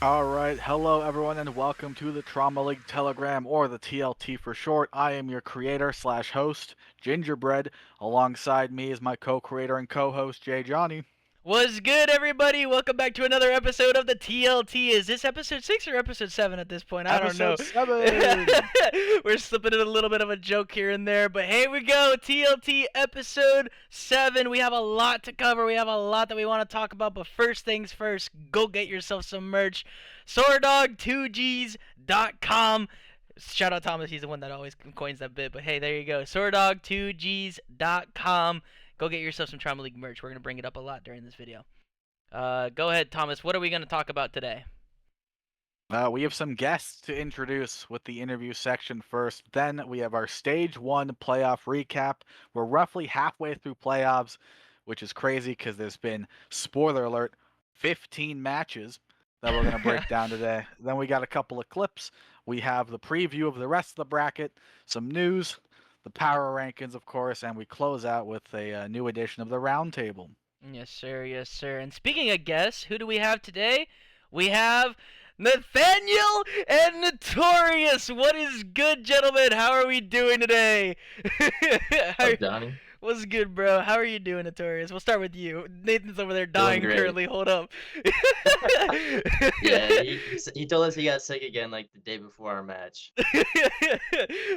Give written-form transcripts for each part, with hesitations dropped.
Alright, hello everyone and welcome to the Trauma League Telegram, or the TLT for short. I am your creator slash host, Gingerbread. Alongside me is my co-creator and co-host, Jonnny. What's good, everybody? Welcome back to another episode of the TLT. Is this episode 6 or episode 7 at this point? I don't know. Episode 7! We're slipping in a little bit of a joke here and there, but here we go. TLT episode 7. We have a lot to cover. We have a lot that we want to talk about, but first things first, go get yourself some merch. Swordog2gs.com. Shout out Thomas, he's the one that always coins that bit, but hey, there you go. Swordog2gs.com. Go get yourself some Trauma League merch. We're going to bring it up a lot during this video. Go ahead, Thomas. What are we going to talk about today? We have some guests to introduce with the interview section first. Then we have our Stage 1 playoff recap. We're roughly halfway through playoffs, which is crazy because there's been, spoiler alert, 15 matches that we're going to break down today. Then we got a couple of clips. We have the preview of the rest of the bracket, some news, the power rankings, of course, and we close out with a new edition of the roundtable. Yes, sir. Yes, sir. And speaking of guests, who do we have today? We have Nathaniel and Notorious. What is good, gentlemen? How are we doing today? What's Jonnny? What's good, bro? How are you doing, Notorious? We'll start with you. Nathan's over there dying currently. Hold up. Yeah, he told us he got sick again like the day before our match.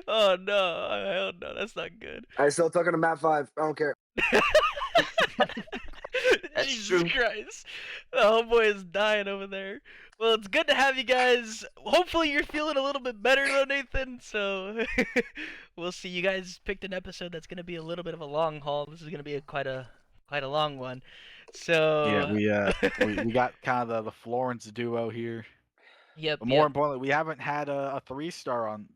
Oh no, hell no, that's not good. I still talking to Map 5. I don't care. That's Jesus true. Christ. The homeboy is dying over there. Well, it's good to have you guys. Hopefully you're feeling a little bit better though, Nathan. So we'll see. You guys picked an episode that's gonna be a little bit of a long haul. This is gonna be quite a long one. So Yeah, we got kind of the Florence duo here. Yep. But more importantly, we haven't had a 3-star on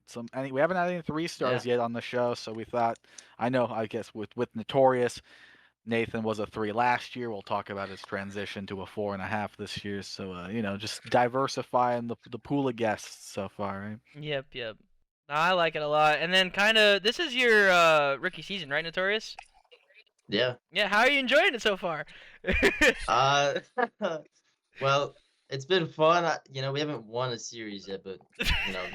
we haven't had any 3-stars yet on the show, so we thought, I guess with Notorious, Nathan was a 3 last year. We'll talk about his transition to a 4.5 this year. So just diversifying the pool of guests so far, right? Yep. I like it a lot. And then kind of this is your rookie season, right, Notorious? Yeah. Yeah. How are you enjoying it so far? Well, it's been fun. We haven't won a series yet, but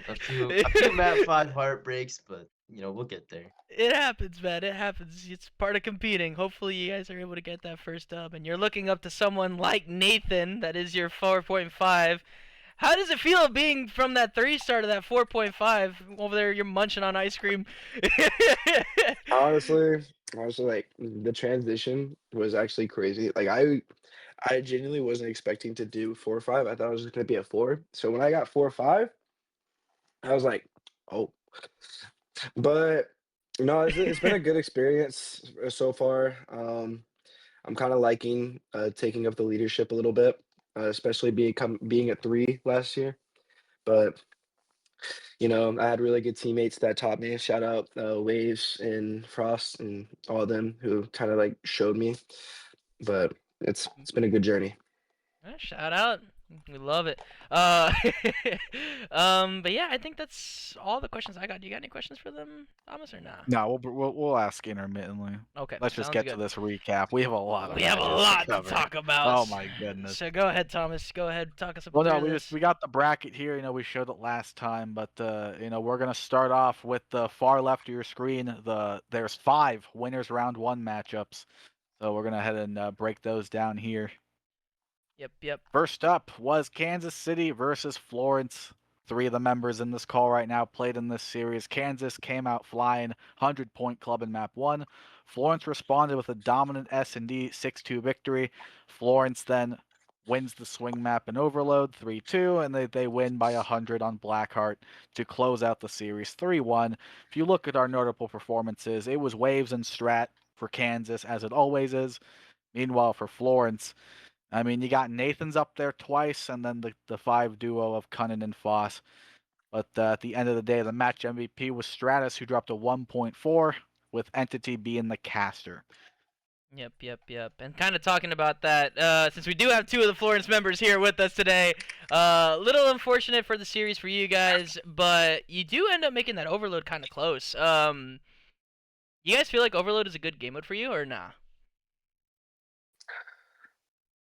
a few Map 5 heartbreaks, but we'll get there. It happens, man. It happens. It's part of competing. Hopefully, you guys are able to get that first dub, and you're looking up to someone like Nathan. That is your 4.5. How does it feel being from that 3-star to that 4.5? Over there, you're munching on ice cream. Honestly, like the transition was actually crazy. Like I genuinely wasn't expecting to do 4 or 5. I thought it was just gonna be a 4. So when I got 4 or 5, I was like, oh. But no, it's been a good experience so far. I'm kind of liking taking up the leadership a little bit, especially being at 3 last year. But I had really good teammates that taught me. Shout out Waves and Frost and all of them who kind of like showed me. But it's been a good journey. Shout out. We love it. But yeah, I think that's all the questions I got. Do you got any questions for them, Thomas, or nah? No, we'll ask intermittently. Okay. Let's just sounds get good. to this recap. We have a lot. We have a lot to cover. talk about. Oh my goodness. So go ahead, Thomas. Go ahead, talk us about. Well, no, we got the bracket here. We showed it last time, but we're gonna start off with the far left of your screen. There's 5 winners round 1 matchups, so we're gonna head and break those down here. Yep. First up was Kansas City versus Florence. 3 of the members in this call right now played in this series. Kansas came out flying, 100-point club in map 1. Florence responded with a dominant S&D 6-2 victory. Florence then wins the swing map in Overload 3-2, and they win by 100 on Blackheart to close out the series 3-1. If you look at our notable performances, it was Waves and Strat for Kansas, as it always is. Meanwhile, for Florence, you got Nathan's up there twice, and then the 5 duo of Cunnin and Foss. But at the end of the day, the match MVP was Stratus, who dropped a 1.4, with Entity being the caster. Yep. And kind of talking about that, since we do have 2 of the Florence members here with us today, little unfortunate for the series for you guys, but you do end up making that Overload kind of close. You guys feel like Overload is a good game mode for you, or nah?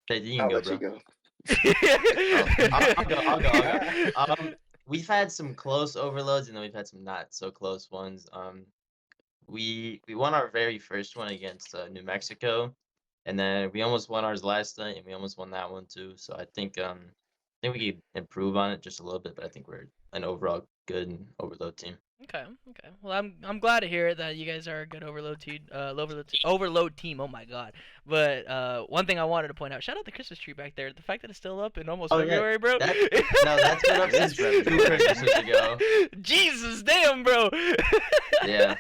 Hey, you can I'll go, let bro. you go. Oh, I'll go. We've had some close overloads, and then we've had some not so close ones. We won our very first one against New Mexico, and then we almost won ours last night, and we almost won that one too. So I think we could improve on it just a little bit, but I think we're an overall good overload team. Okay, okay. Well, I'm glad to hear that you guys are a good overload team. Oh my god. But one thing I wanted to point out, shout out the Christmas tree back there. The fact that it's still up in almost Oh yeah, February, bro. that's been up since 2 Christmases ago. Jesus damn, bro. Yeah.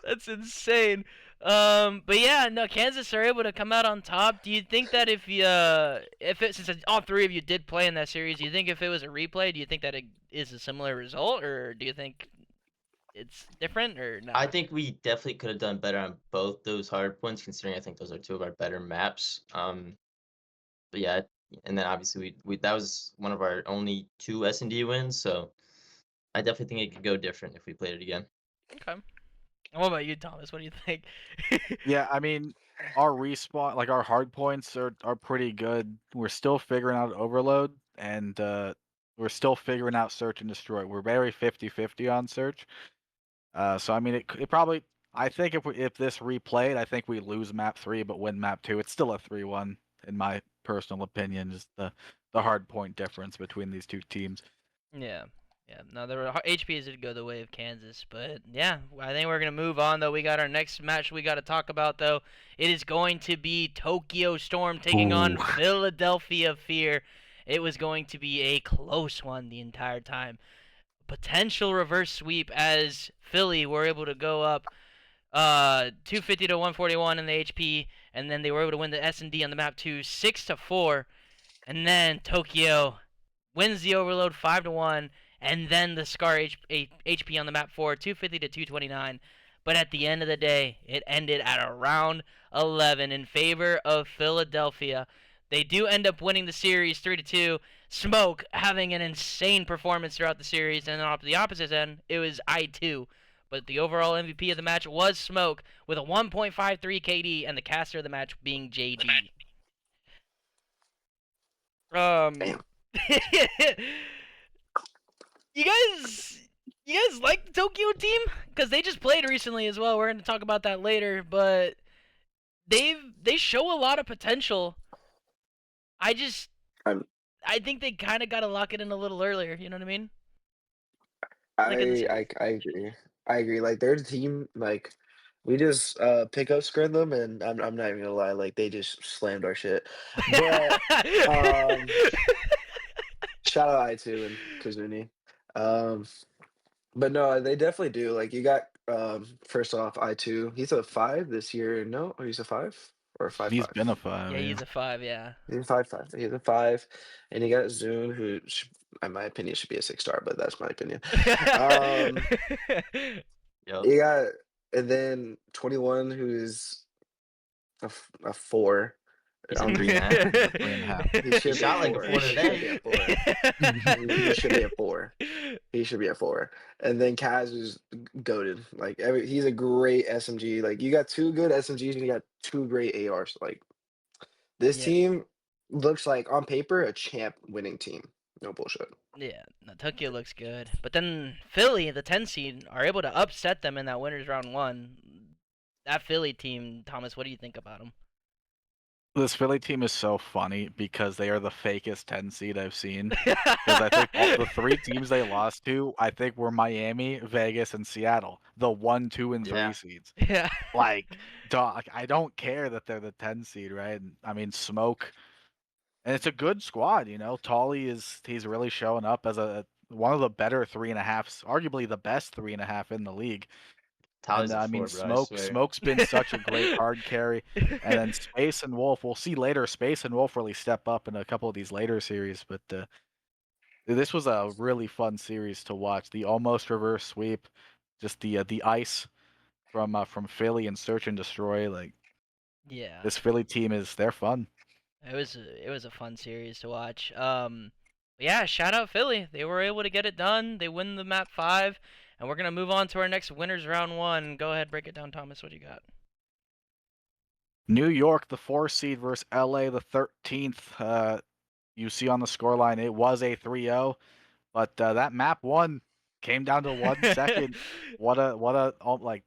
That's insane. But yeah, no, Kansas are able to come out on top. Do you think that since all three of you did play in that series, do you think if it was a replay, do you think that it is a similar result, or do you think it's different, or no? I think we definitely could have done better on both those hard points, considering I think those are two of our better maps. But yeah, and then obviously we that was one of our only two S&D wins, so I definitely think it could go different if we played it again. Okay. What about you, Thomas? What do you think? Yeah, I mean, our respawn, like our hard points are pretty good. We're still figuring out overload, and we're still figuring out search and destroy. We're very 50-50 on search. So I mean, it probably. I think if this replayed, I think we lose map 3 but win map 2. It's still a 3-1 in my personal opinion. Just the hard point difference between these two teams. Yeah. Yeah, no, the HPs did go the way of Kansas, but yeah, I think we're gonna move on though. We got our next match we got to talk about though. It is going to be Tokyo Storm taking on Philadelphia Fear. It was going to be a close one the entire time. Potential reverse sweep as Philly were able to go up 250 to 141 in the HP, and then they were able to win the S&D on the map too, 6-4, and then Tokyo wins the overload 5-1, and then the Scar HP on the map 4, 250 to 229. But at the end of the day, it ended at around 11 in favor of Philadelphia. They do end up winning the series 3-2. Smoke having an insane performance throughout the series, and on the opposite end, it was I2. But the overall MVP of the match was Smoke with a 1.53 KD, and the caster of the match being JD. Damn. You guys like the Tokyo team? Because they just played recently as well. We're going to talk about that later, but they show a lot of potential. I think they kind of got to lock it in a little earlier. You know what I mean? Like in the I agree. I agree. Like their team, like we just pick up screen them, and I'm not even gonna lie, like they just slammed our shit. But shout out I2 and Kazuni. But no, they definitely do. Like you got first off I2. He's a 5 this year. No, or he's a 5 or a 5 He's 5. been a 5. yeah, he's a 5. Yeah. He's a 5 5. He's a 5, and you got Zune, who, in my opinion, should be a 6-star, but that's my opinion. Yep. You got, and then 21, who's a 4. He's a 3.5. 3.5. He should shot be like a a 4. 4 today. He should be a 4. He should be a 4. And then Kaz is goaded. Like he's a great SMG. Like you got 2 good SMGs and you got 2 great ARs. Like this Yeah. team looks like on paper a champ winning team. No bullshit. Yeah, no, Tokyo looks good. But then Philly, the 10 seed, are able to upset them in that winners round 1. That Philly team, Thomas, what do you think about them? This Philly team is so funny because they are the fakest 10 seed I've seen. Because I think all the 3 teams they lost to, I think were Miami, Vegas, and Seattle. The 1, 2, and 3 Yeah. seeds. Yeah. Like, dog, I don't care that they're the 10 seed, right? I mean, Smoke, and it's a good squad, you know. Tolly he's really showing up as one of the better 3.5s, arguably the best 3.5 in the league. Tyler's And a I mean, 4, bro, I swear. Smoke's been such a great hard carry, and then Space and Wolf. We'll see later. Space and Wolf really step up in a couple of these later series, but this was a really fun series to watch. The almost reverse sweep, just the ice from Philly and Search and Destroy. Like Yeah. this Philly team they're fun. It was a fun series to watch. Yeah, shout out Philly. They were able to get it done. They win the map 5, and we're gonna move on to our next winners round 1. Go ahead, break it down, Thomas. What do you got? New York, the 4 seed versus LA, the 13th. you see on the scoreline, it was a 3-0, but that map one came down to 1 second. What a like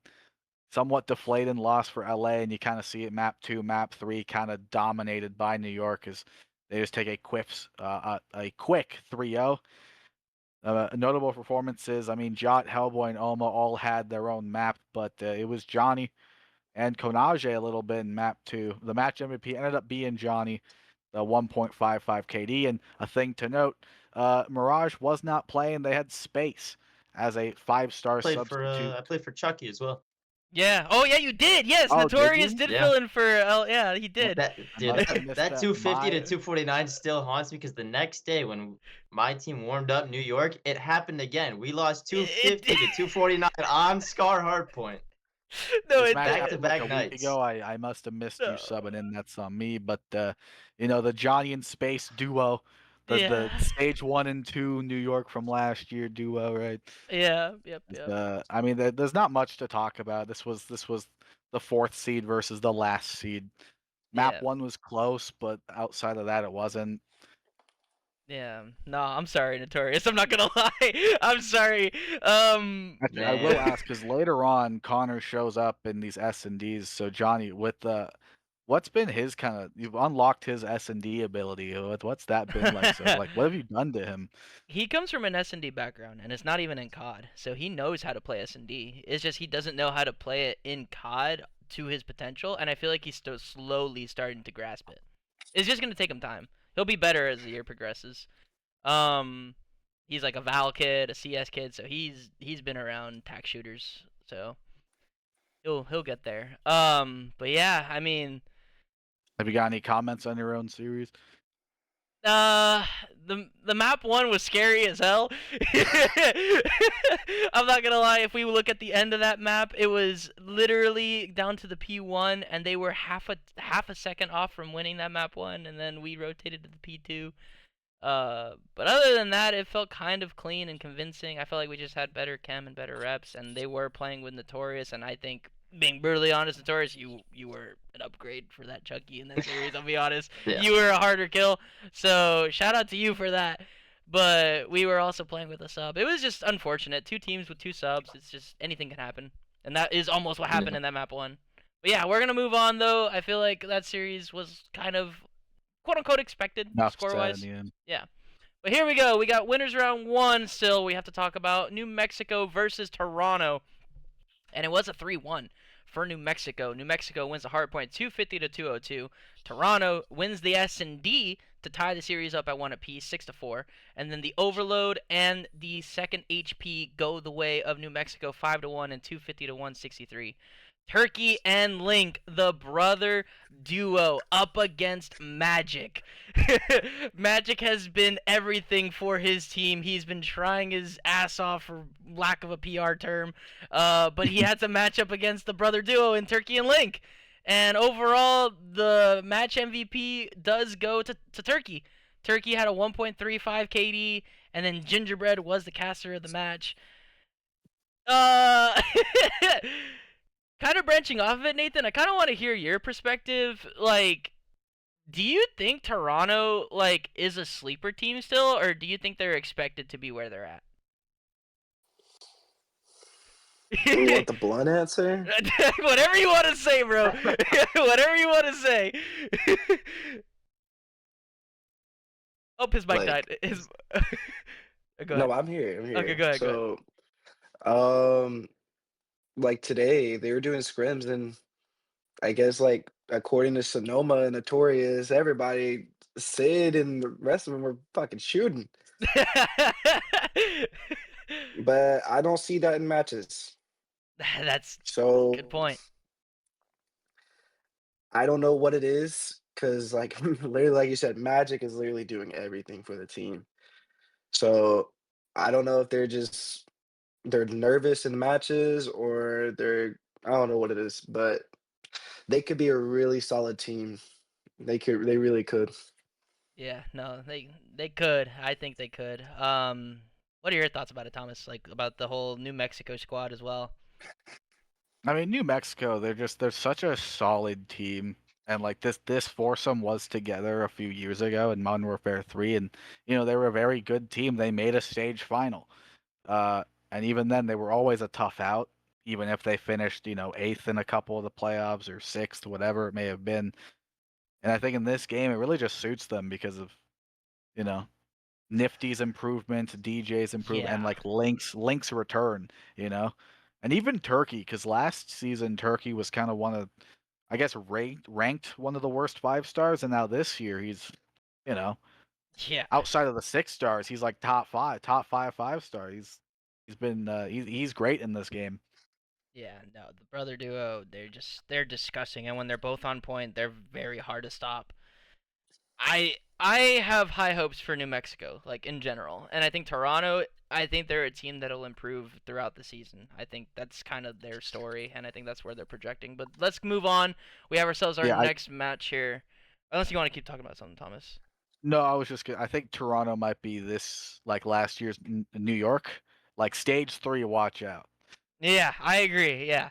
somewhat deflating loss for LA, and you kind of see it map 2, map 3 kind of dominated by New York as they just take a quick 3-0. Notable performances. I mean, Jot, Hellboy, and Oma all had their own map, but it was Jonnny and Konaje a little bit in map 2. The match MVP ended up being Jonnny, the 1.55 KD. And a thing to note, Mirage was not playing. They had Space as a 5-star substitute. I played for Chucky as well. Yeah. Oh yeah, you did. Yes, Oh, did Notorious you? did Yeah. fill in for. Yeah, he did. That I dude, must have missed that that. 250 to My 249 still haunts me because the next day when my team warmed up New York, it happened again. We lost 250 to 249 on Scar Hardpoint. No, this it match did. happened like Back-to-back a week nights. ago. I must have missed you No. subbing in. That's on me. But you know, the Jonnny and Space duo, the Yeah. stage 1 and 2 New York from last year duo, right? Yeah. Yep. I mean, there's not much to talk about. This was the 4th seed versus the last seed. Map Yeah. 1 was close, but outside of that, it wasn't. Yeah. No, I'm sorry, Notorious. I'm not gonna lie. I'm sorry. Actually, I will Man. ask because later on, Connor shows up in these S&Ds. So Jonny, with the what's been his kind of? You've unlocked his S&D ability. What's that been like? So, like, what have you done to him? He comes from an S&D background, and it's not even in COD, so he knows how to play S&D. It's just he doesn't know how to play it in COD to his potential, and I feel like he's still slowly starting to grasp it. It's just gonna take him time. He'll be better as the year progresses. Um, he's like a Val kid, a CS kid, so he's been around tac shooters, so he'll get there. But yeah, I mean, Have you got any comments on your own series? Uh, the map one was scary as hell. I'm not gonna lie. If we look at the end of that map, it was literally down to the P1, and they were half a second off from winning that map one, and then we rotated to the P2. But other than that, it felt kind of clean and convincing. I felt like we just had better chem and better reps, and they were playing with Notorious, and I think, being brutally honest, Notorious, you were an upgrade for that Chucky in that series. I'll be honest, Yeah. you were a harder kill, so shout out to you for that. But we were also playing with a sub. It was just unfortunate. 2 teams with 2 subs. It's just anything can happen, and that is almost what happened in that map one. But yeah, we're gonna move on though. I feel like that series was kind of quote unquote expected Enough score said wise. in the end. Yeah. But here we go. We got winners round 1 still. We have to talk about New Mexico versus Toronto. And it was a 3-1 for New Mexico. New Mexico wins the hardpoint 250 to 202. Toronto wins the S&D to tie the series up at 1 apiece, 6-4. And then the overload and the second HP go the way of New Mexico 5-1 and 250 to 163. Turkey and Link, the brother duo, up against Magic. Magic has been everything for his team. He's been trying his ass off, for lack of a PR term, but he had to match up against the brother duo in Turkey and Link. And overall, the match MVP does go to Turkey. Turkey had a 1.35 KD, and then Gingerbread was the caster of the match. Kind of branching off of it, Nathan, I kind of want to hear your perspective. Like, do you think Toronto, like, is a sleeper team still, or do you think they're expected to be where they're at? You want the blunt answer? Whatever you want to say, bro. Whatever you want to say. Oh, his mic died. His... Go ahead. No, I'm here. I'm here. Okay, go ahead. So, like today they were doing scrims, and I guess like according to Sonoma and Notorious, everybody, Sid and the rest of them were fucking shooting. But I don't see that in matches. That's So a good point. I don't know what it is, because like literally, like you said, Magic is literally doing everything for the team. So I don't know if they're nervous in matches, or I don't know what it is, but they could be a really solid team. They really could. Yeah, no, they could. I think they could. What are your thoughts about it, Thomas? Like, about the whole New Mexico squad as well? I mean, New Mexico, they're such a solid team. And like this foursome was together a few years ago in Modern Warfare 3, and they were a very good team. They made a stage final, and even then they were always a tough out, even if they finished eighth in a couple of the playoffs or sixth, whatever it may have been. And I think in this game it really just suits them because of you know Nifty's improvement, DJ's improvement, and Yeah. like Link's return, and even Turkey, because last season Turkey was kind of one of, I guess, ranked one of the worst 5 stars, and now this year he's, you know, Yeah. outside of the 6 stars, he's like top five 5 star. He's been he's great in this game. Yeah, no, the brother duo, they're disgusting, and when they're both on point, they're very hard to stop. I have high hopes for New Mexico, like in general, and I think Toronto. I think they're a team that'll improve throughout the season. I think that's kind of their story, and I think that's where they're projecting. But let's move on. We have ourselves our Yeah, next match here. Unless you want to keep talking about something, Thomas. no, I was just I think Toronto might be this like last year's New York, like stage 3. Watch out. Yeah, I agree. Yeah.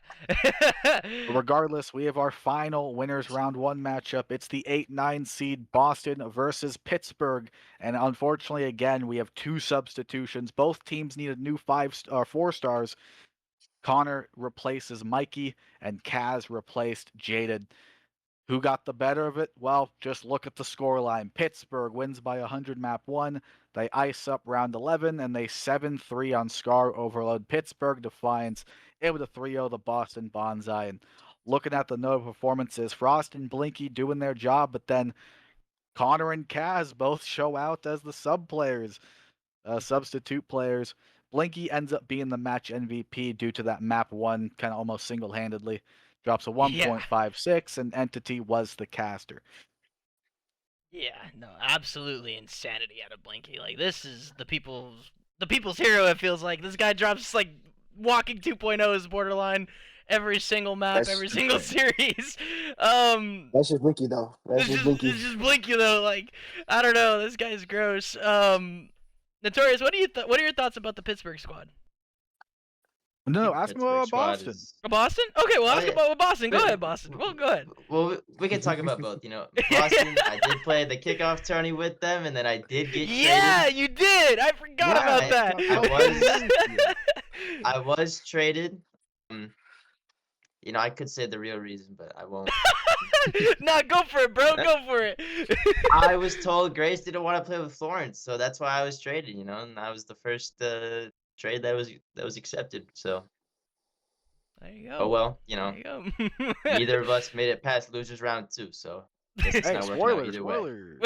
Regardless, we have our final winners round 1 matchup. It's the 8-9 seed Boston versus Pittsburgh, and unfortunately, again, we have 2 substitutions. Both teams needed new 4 stars. Connor replaces Mikey, and Kaz replaced Jaded. Who got the better of it? Well, just look at the scoreline. Pittsburgh wins by 100 map 1. They ice up round 11, and they 7-3 on Scar Overload. Pittsburgh Defiance able to 3-0 the Boston Bonsai. And looking at the notable performances, Frost and Blinky doing their job, but then Connor and Kaz both show out as the sub players, substitute players. Blinky ends up being the match MVP due to that map 1 kind of almost single-handedly. Drops a Yeah. 1.56, and Entity was the caster. Yeah, no, absolutely insanity out of Blinky. Like this is the people's hero. It feels like this guy drops like walking 2.0 is borderline every single map, every single series. That's just Blinky though. That's just Blinky. It's just Blinky though. Like I don't know, this guy's gross. Notorious, what are your thoughts about the Pittsburgh squad? No, think ask me Pittsburgh about squad Boston. is- Boston? Okay, well, Oh, ask yeah. about Boston. Go Wait, ahead, Boston. Well, go ahead. Well, we can talk about both. Boston, I did play the kickoff tourney with them, and then I did get Yeah, traded. you did. I forgot Yeah, about that. I was traded. Um, I could say the real reason, but I won't. No, go for it, bro. Go for it. I was told Grace didn't want to play with Florence, so that's why I was traded. And I was the first trade that was accepted. So, There you go. oh well, There you go. neither of us made it past losers round 2, so guess it's Hey, not working out spoilers, either way. spoilers.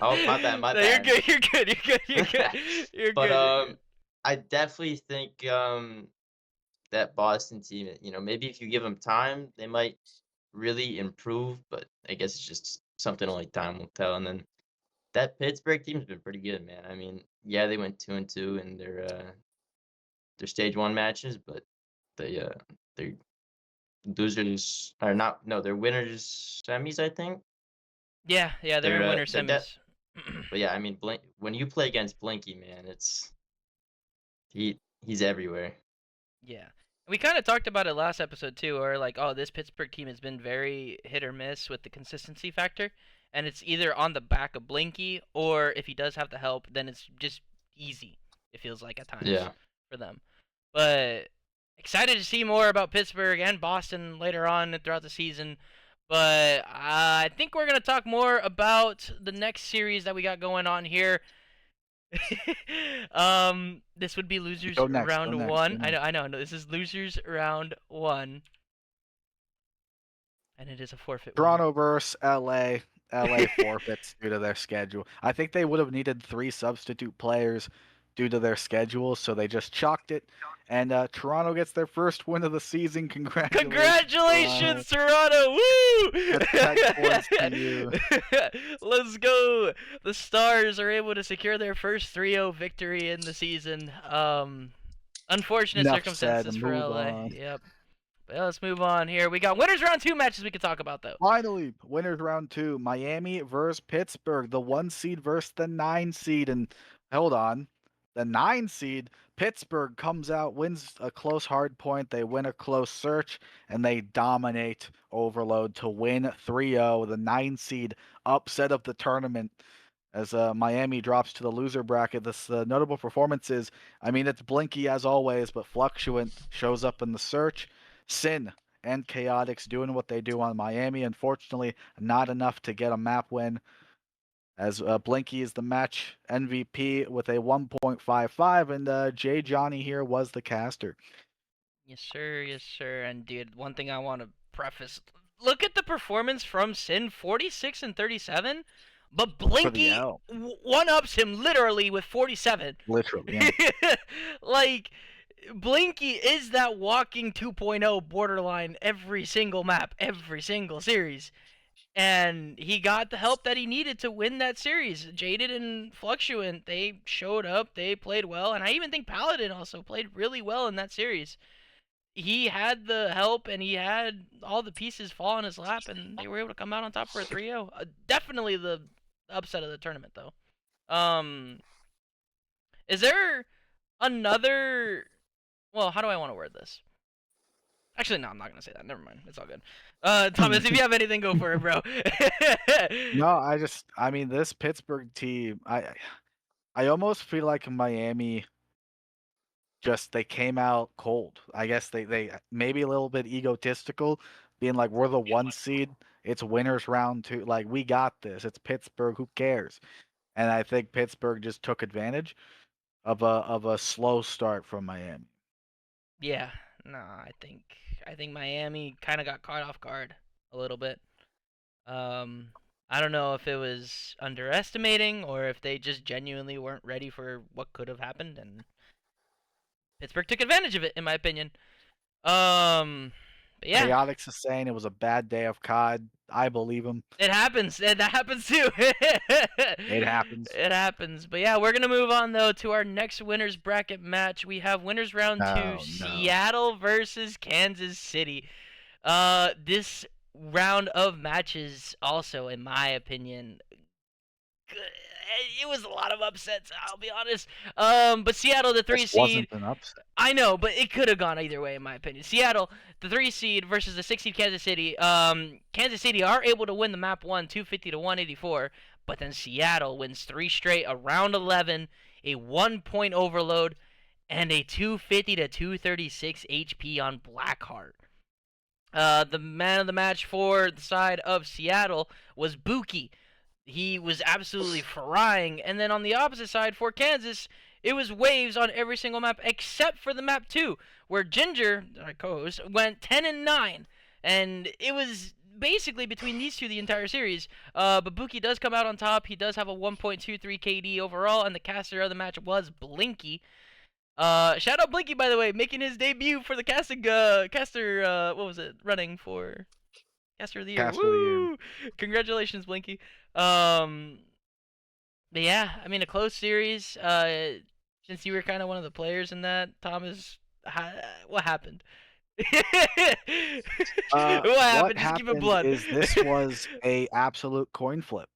Oh, my bad, my No, bad. You're good. You're good. You're good. You're good. You're But good. You're good. I definitely think that Boston team, maybe if you give them time, they might really improve. But I guess it's just something only time will tell. And then that Pittsburgh team's been pretty good, man. I mean, yeah, they went 2-2 in their stage 1 matches, but their losers are not. No, they're winners semis, I think. Yeah, they're in winter they're semis. But yeah, I mean, when you play against Blinky, man, he's everywhere. Yeah. We kind of talked about it last episode too, or like, oh, this Pittsburgh team has been very hit or miss with the consistency factor, and it's either on the back of Blinky, or if he does have the help, then it's just easy. It feels like at times Yeah. for them. But excited to see more about Pittsburgh and Boston later on throughout the season. But I think we're gonna talk more about the next series that we got going on here. This would be losers Go next, round go next, 1. go I know. No, this is losers round 1, and it is a forfeit. Toronto versus LA. LA forfeits due to their schedule. I think they would have needed 3 substitute players due to their schedule, so they just chalked it. And Toronto gets their first win of the season. Congratulations, Toronto! Woo! That's 10 points to you. Let's go! The Stars are able to secure their first 3-0 victory in the season. Unfortunate Enough circumstances said, for move LA. on. Yep. But let's move on here. We got winners round 2 matches we can talk about though. Finally, winners round 2. Miami versus Pittsburgh. The 1 seed versus the 9 seed. And hold on. The 9 seed, Pittsburgh, comes out, wins a close hard point. They win a close search, and they dominate Overload to win 3-0. The 9 seed upset of the tournament as Miami drops to the loser bracket. This notable performances, I mean, it's Blinky as always, but Fluctuant shows up in the search. Sin and Chaotix doing what they do on Miami. Unfortunately, not enough to get a map win, as Blinky is the match MVP with a 1.55, and Jonnny here was the caster. Yes, sir. Yes, sir. And dude, one thing I want to preface: look at the performance from Sin, 46 and 37, but For the Blinky L. one ups him literally with 47. Literally, yeah. Like, Blinky is that walking 2.0 borderline every single map, every single series. And he got the help that he needed to win that series. Jaded and Fluctuant, they showed up, they played well, and I even think Paladin also played really well in that series. He had the help and he had all the pieces fall in his lap, and they were able to come out on top for a 3-0. Definitely the upset of the tournament, though. Is there another? Well, how do I want to word this? Actually, no, I'm not gonna say that. Never mind. It's all good. Thomas, if you have anything, go for it, bro. No, I mean, this Pittsburgh team, I almost feel like Miami they came out cold. I guess they maybe a little bit egotistical, being like, we're the 1 seed. It's winners round 2. Like, we got this. It's Pittsburgh. Who cares? And I think Pittsburgh just took advantage of a slow start from Miami. Yeah, no, I think Miami kind of got caught off guard a little bit. Um, I don't know if it was underestimating or if they just genuinely weren't ready for what could have happened, and Pittsburgh took advantage of it, in my opinion. But yeah, Chaotix is saying it was a bad day of COD. I believe him. it happens. That happens too. It happens. It happens. But yeah, we're gonna move on though to our next winners bracket match. We have winners round 2, Oh, no. Seattle versus Kansas City. This round of matches also, in my opinion, it was a lot of upsets. I'll be honest. But Seattle, the 3 This seed. wasn't an upset. I know, but it could have gone either way, in my opinion. Seattle, the 3 seed versus the 6 seed Kansas City. Kansas City are able to win the map 250 to 184, but then Seattle wins 3 straight, a round 11, a 1-point overload, and a 250 to 236 HP on Blackheart. The man of the match for the side of Seattle was Buki. He was absolutely frying. And then on the opposite side for Kansas, it was Waves on every single map except for the map 2, where Ginger, our co-host, went 10 and 9. And it was basically between these two the entire series. But Buki does come out on top. He does have a 1.23 KD overall, and the caster of the match was Blinky. Shout out Blinky, by the way, making his debut for the caster, what was it, running for caster of the year. Caster of the year. Woo! Congratulations, Blinky. But yeah, I mean, a close series. Since you were kind of one of the players in that, Thomas, what happened? What happened? Just keep it blunt. Is this was a absolute coin flip.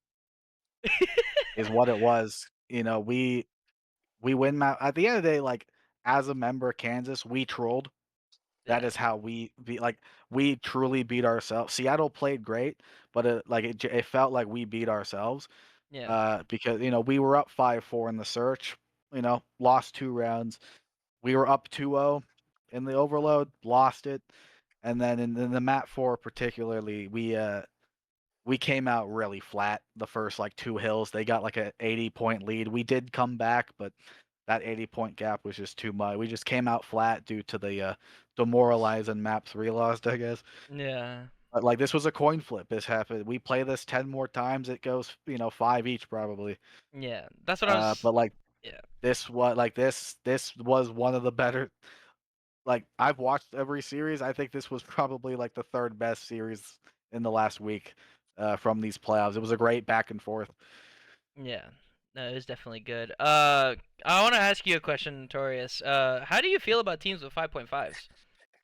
Is what it was. You know, we win map at the end of the day. Like, as a member of Kansas, we trolled. That Yeah. is how we truly beat ourselves. Seattle played great, but it felt like we beat ourselves. Yeah. Because we were up 5-4 in the search. Lost 2 rounds. We were up 2-0 in the overload, lost it, and then in the map 4 particularly, we came out really flat. The first 2 hills, they got like a 80-point lead. We did come back, but that 80-point gap was just too much. We just came out flat due to the demoralizing map 3 loss, I guess. Yeah. But this was a coin flip. This happened. We play this 10 more times, it goes 5 each probably. Yeah. That's what I was. But Yeah. this was one of the better. I've watched every series. I think this was probably the 3rd best series in the last week from these playoffs. It was a great back and forth. Yeah. No, it was definitely good. I want to ask you a question, Notorious. How do you feel about teams with 5.5s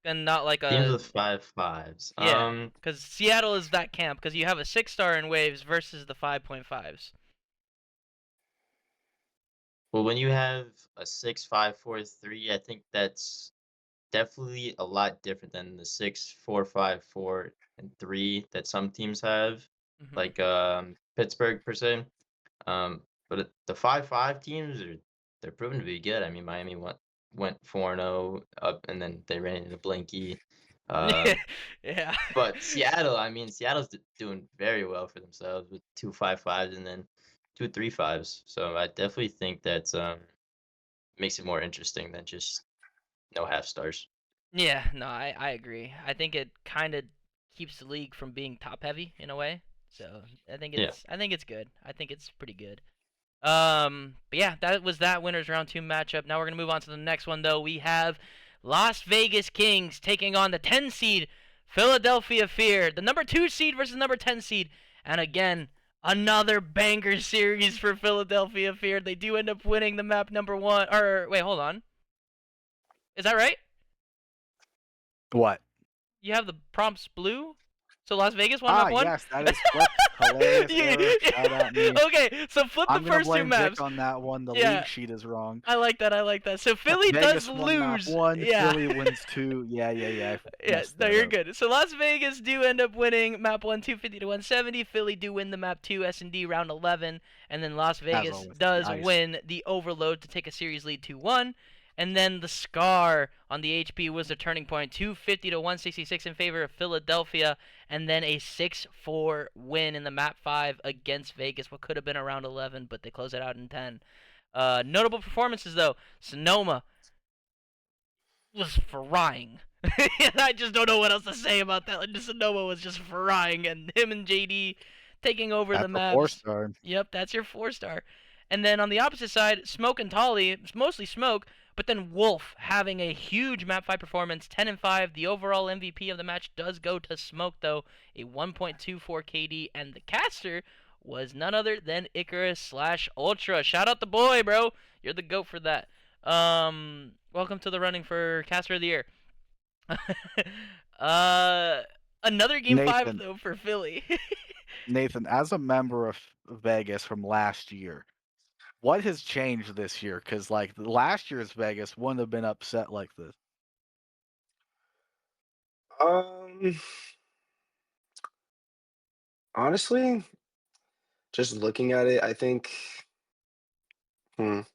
and not like Teams a with 5.5s. yeah? Because Seattle is that camp because you have a 6-star in Waves versus the 5.5s. Well, when you have a 6-5-4-3, I think that's definitely a lot different than the 6-4-5-4 and 3 that some teams have, Hmm. like Pittsburgh per se. The 5-5 teams they're proven to be good. I mean, Miami went 4-0 up, and then they ran into Blinky. Um, Yeah. but Seattle, I mean, Seattle's doing very well for themselves with 2-5-5s and then 2-3-5s. So I definitely think that makes it more interesting than just no half stars. Yeah, no, I agree. I think it kind of keeps the league from being top heavy in a way. So Yeah. I think it's good. I think it's pretty good. But yeah, that was that winners round two matchup. Now we're gonna move on to the next one though. We have Las Vegas Kings taking on the 10 seed Philadelphia Fear, the number 2 seed versus number 10 seed, and again another banger series for Philadelphia Fear. They do end up winning the map number one. Or wait, hold on, is that right? What? You have the prompts blue, so Las Vegas won map one. Yes, that is correct. Hilarious error. Shout out me. Okay, so flip the I'm gonna first two blame Vic maps. on that one. The Yeah, league sheet is wrong. I like that. I like that. So Philly does Vegas won map lose. 1, Yeah. Philly wins 2. Yeah. I Yeah, messed no, that you're up. good. So Las Vegas do end up winning map 1 250 to 170. Philly do win the map 2 S&D round 11, and then Las As Vegas always. does Nice. win the Overload to take a series lead 2-1. And then the Scar on the HP was the turning point, 250 to 166 in favor of Philadelphia, and then a 6-4 win in the map 5 against Vegas. What could have been around 11, but they close it out in 10. Notable performances though, Sonoma was frying. I just don't know what else to say about that. Like, Sonoma was just frying, and him and JD taking over the That's a 4 maps. star. Yep, that's your 4-star. And then on the opposite side, Smoke and Tolly, it's mostly Smoke, but then Wolf having a huge map 5 performance, 10 and 5. The overall MVP of the match does go to Smoke though, a 1.24 KD, and the caster was none other than Icarus/Ultra. Shout out the boy, bro. You're the goat for that. Welcome to the running for caster of the year. uh, Another game 5 Nathan, though for Philly. Nathan, as a member of Vegas from last year, what has changed this year? Because like last year's Vegas wouldn't have been upset like this. Um, honestly, just looking at it, I think, trying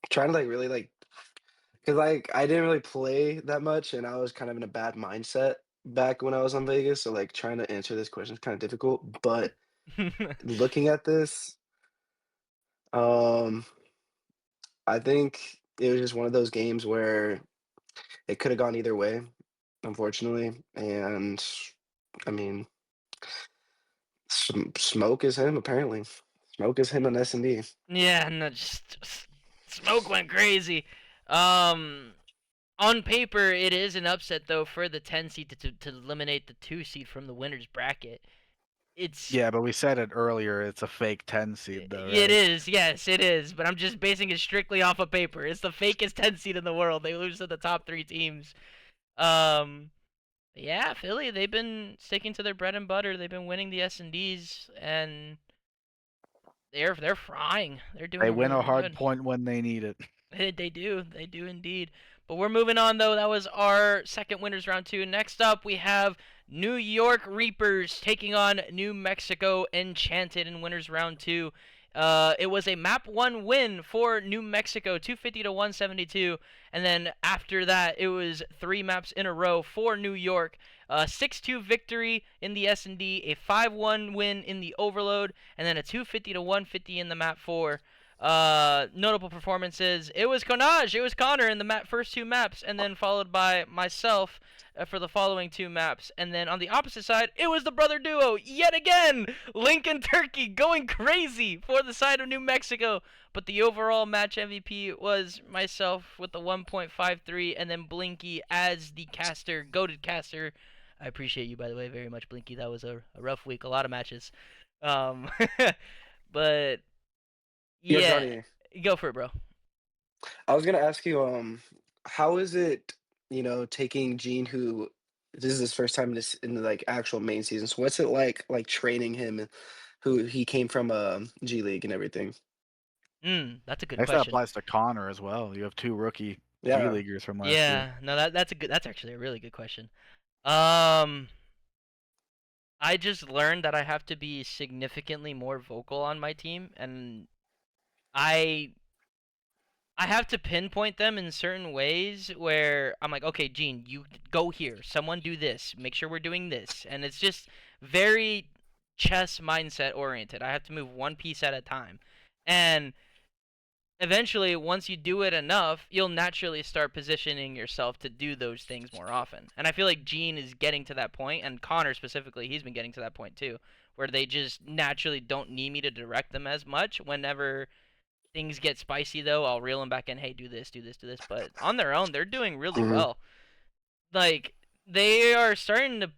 to like really like, because like I didn't really play that much, and I was kind of in a bad mindset back when I was on Vegas. So like trying to answer this question is kind of difficult. But looking at this, um, I think it was just one of those games where it could have gone either way, unfortunately. And I mean, Smoke is him apparently. Smoke is him on S&D. Yeah, no, just Smoke went crazy. Um, on paper, it is an upset though for the 10 seed to eliminate the 2 seed from the winners bracket. It's Yeah, but we said it earlier. It's a fake 10 seed, though, right? It is, yes, it is. But I'm just basing it strictly off of paper. It's the fakest 10 seed in the world. They lose to the top 3 teams. Um, yeah, Philly, they've been sticking to their bread and butter. They've been winning the S&Ds, and they're frying. They're doing They win really, a really hard good. point when they need it. They do indeed. But we're moving on though. That was our second winners round 2. Next up, we have New York Reapers taking on New Mexico Enchanted in winners round 2. It was a map 1 win for New Mexico, 250 to 172, and then after that, it was 3 maps in a row for New York. 6-2 victory in the S&D, a 5-1 win in the Overload, and then a 250 to 150 in the map 4. Notable performances. It was Conage. It was Connor in the first 2 maps, and then followed by myself for the following 2 maps. And then on the opposite side, it was the brother duo yet again. Lincoln Turkey going crazy for the side of New Mexico. But the overall match MVP was myself with the 1.53, and then Blinky as the caster, goated caster. I appreciate you, by the way, very much, Blinky. That was a rough week, a lot of matches. Um, but Yeah, yeah, Johnny. go for it, bro. I was gonna ask you, how is it, taking Gene, who this is his first time in the like actual main season. So what's it like training him, who he came from G League and everything? That's a good I guess that question. applies to Connor as well. You have 2 rookie G Yeah. Leaguers from last year. Yeah, no, that's actually a really good question. I just learned that I have to be significantly more vocal on my team, and I I have to pinpoint them in certain ways where I'm like, okay, Gene, you go here. Someone do this. Make sure we're doing this. And it's just very chess mindset oriented. I have to move one piece at a time. And eventually, once you do it enough, you'll naturally start positioning yourself to do those things more often. And I feel like Gene is getting to that point, and Connor specifically, he's been getting to that point too, where they just naturally don't need me to direct them as much whenever things get spicy though. I'll reel them back in. Hey, do this, do this, do this. But on their own, they're doing really Mhm. well. Like they are starting to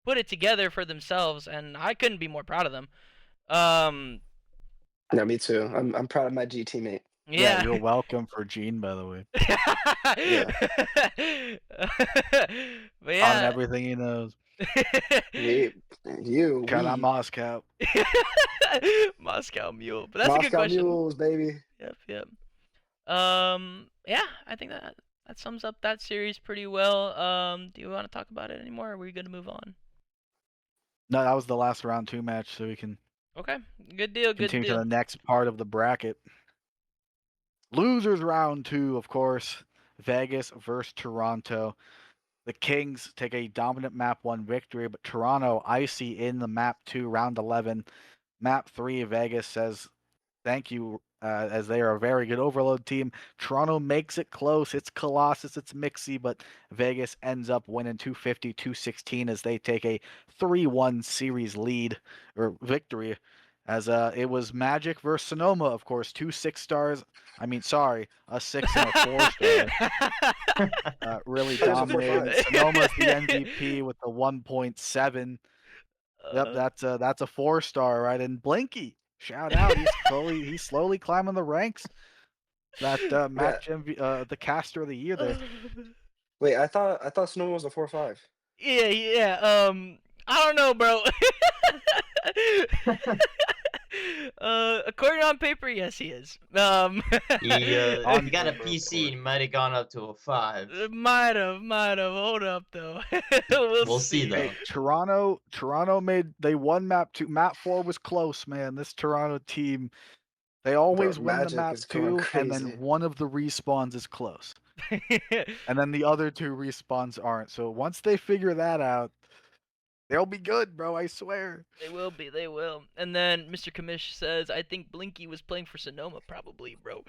put it together for themselves, and I couldn't be more proud of them. Um, Yeah, me too. I'm proud of my G teammate. Yeah, yeah. you're welcome for Gene, by the way. Yeah. But On yeah. everything he knows. We, you, Count on we, Moscow. Moscow Mule. But that's a good Moscow question. Mules, baby. Yep, yep. Yeah, I think that sums up that series pretty well. Do you want to talk about it anymore, or are we gonna move on? No, that was the last round 2 match, so we can Okay, good deal, good continue to deal. the next part of the bracket. Losers round 2, of course. Vegas versus Toronto. The Kings take a dominant map 1 victory, but Toronto icy in the map 2 round 11. Map 3, Vegas says thank you, as they are a very good overload team. Toronto makes it close. It's Colossus, it's Mixie, but Vegas ends up winning 250-216 as they take a 3-1 series lead or victory. As it was Magic versus Sonoma, of course, 2 6-stars. I mean, sorry, a 6 and a 4-star. Really There's a dominating. 4-5. Sonoma's the MVP with the 1.7. Yep, that's a 4-star, right? And Blinky, shout out. He's slowly climbing the ranks. That Yeah. match the caster of the year there. Wait, I thought Snow was a 4-5. Yeah, yeah. I don't know, bro. According on paper, yes, he is. He On got a paper, of PC and course. might have gone up to a 5. Might have. Hold up, though. We'll see, though. Hey, they won map 2. Map 4 was close, man. This Toronto team, they Bro, always win the Magic map is going 2, and then crazy. one of the respawns is close. And then the other 2 respawns aren't. So once they figure that out, they'll be good, bro, I swear. They will be. They will. And then Mr. Kamish says, "I think Blinky was playing for Sonoma, probably, bro."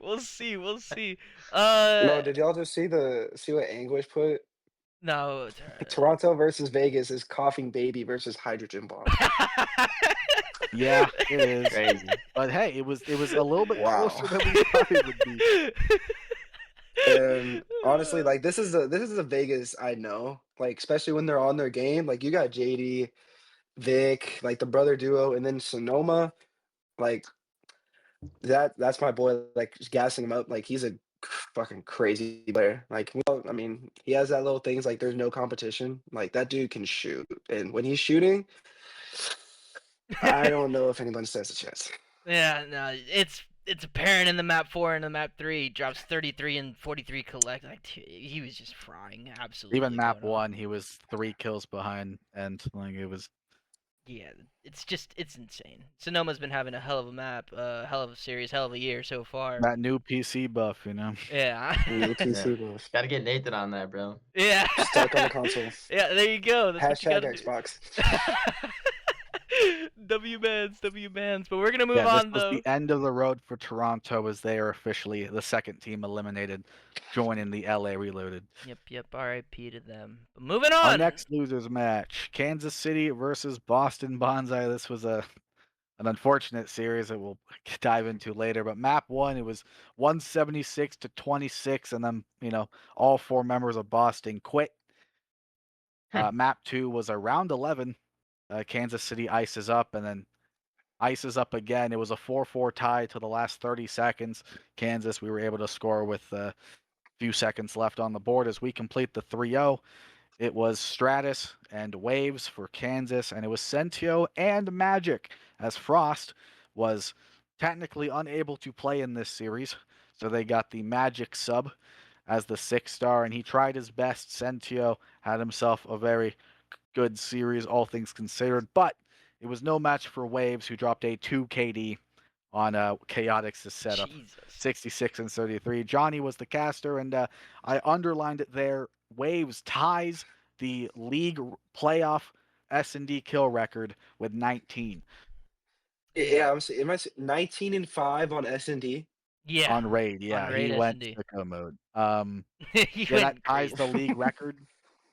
We'll see. We'll see. No, did y'all just see what Anguish put? No. It's Toronto versus Vegas is coughing baby versus hydrogen bomb. Yeah, it is. Crazy. But hey, it was a little bit Wow. closer than we thought it would be. And honestly, like this is the Vegas I know. Like especially when they're on their game. Like you got JD, Vic, like the brother duo, and then Sonoma. Like that's my boy. Like just gassing him up. Like he's a fucking crazy player. Like I mean, he has that little things like there's no competition. Like that dude can shoot, and when he's shooting, I don't know if anyone stands a chance. Yeah, no, it's apparent in the map 4 and the map 3. Drops 33 and 43 collect. Like he was just frying absolutely. Even map going off. 1, he was 3 kills behind, and like it was. Yeah, it's insane. Sonoma's been having a hell of a map, hell of a series, hell of a year so far. That new PC buff, you know. Yeah. New PC buff. Gotta get Nathan on that, bro. Yeah. Stuck on the console. Yeah, there you go. That's Hashtag what you gotta Xbox. do. W bans. But we're gonna move Yeah, this on was though. the end of the road for Toronto as they are officially the second team eliminated, joining the LA Reloaded. Yep. R.I.P. to them. But moving Our on. next losers match: Kansas City versus Boston Bonsai. This was an unfortunate series that we'll dive into later. But map 1, it was 176-26, and then all 4 members of Boston quit. Map 2 was a round 11. Kansas City ices up, and then ices up again. It was a 4-4 tie to the last 30 seconds. Kansas, we were able to score with a few seconds left on the board as we complete the 3-0. It was Stratus and Waves for Kansas, and it was Sentio and Magic as Frost was technically unable to play in this series, so they got the Magic sub as the 6-star, and he tried his best. Sentio had himself a very good series, all things considered, but it was no match for Waves, who dropped a 2 KD on Chaotix' setup. Jesus. 66 and 33. Jonnny was the caster, and I underlined it there. Waves ties the league playoff S&D kill record with 19 Yeah, I'm saying, 19-5 on S&D. Yeah. on raid. Yeah, On he raid went S&D. sicko mode. He Yeah, that went ties crazy. the league record.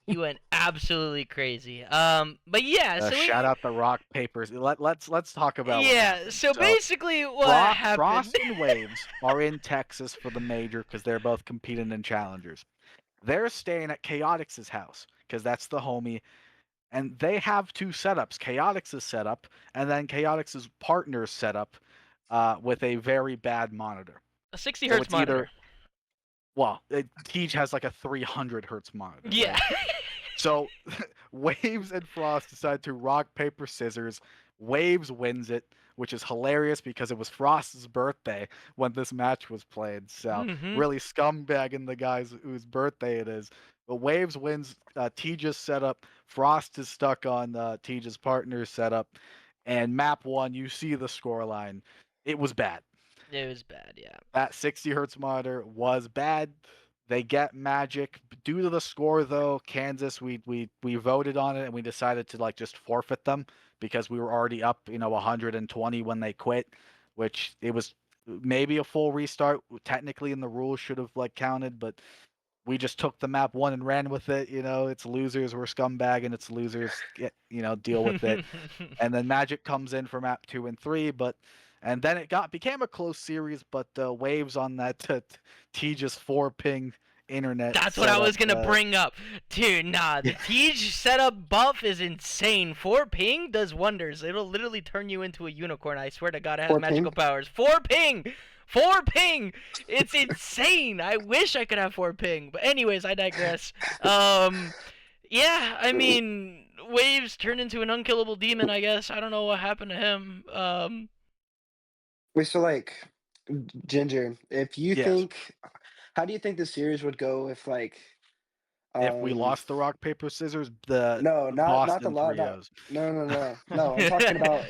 He went absolutely crazy. But yeah, so Shout out the rock papers. Let's talk about what yeah, happened. so basically what happened. Frost and Waves are in Texas for the major because they're both competing in challengers. They're staying at Chaotix's house because that's the homie, and they have two setups: Chaotix's setup and then Chaotix's partner's setup, with a very bad monitor. A 60 So hertz it's monitor. either Teej has like a 300 hertz monitor. Yeah. Right? So Waves and Frost decide to rock, paper, scissors. Waves wins it, which is hilarious because it was Frost's birthday when this match was played. So Mhm. really scumbagging the guys whose birthday it is. But Waves wins Teja's setup. Frost is stuck on Teja's partner's setup. And map 1, you see the scoreline. It was bad. It was bad, yeah. That 60 hertz monitor was bad. They get Magic. Due to the score, though, Kansas, we voted on it and we decided to like just forfeit them because we were already up, 120 when they quit, which it was maybe a full restart. Technically, in the rules, should have like counted, but we just took the map 1 and ran with it. It's losers. We're scumbag, and it's losers. Deal with it. And then Magic comes in for map 2 and 3, and then it became a close series, but the Waves on that Tejas 4 ping internet. That's what I was setup, gonna bring up. Dude, nah, the Tej setup buff is insane. 4 ping does wonders. It'll literally turn you into a unicorn. I swear to God, it has 4 magical ping? powers. 4 ping! 4 ping! It's insane. I wish I could have 4 ping. But anyways, I digress. Yeah, I mean, Waves turned into an unkillable demon, I guess. I don't know what happened to him. Wait, so like, Ginger, if you Yes. think, how do you think the series would go if like, If we lost the rock paper scissors, the no, not the Boston lot, 3-0s. no. I'm talking about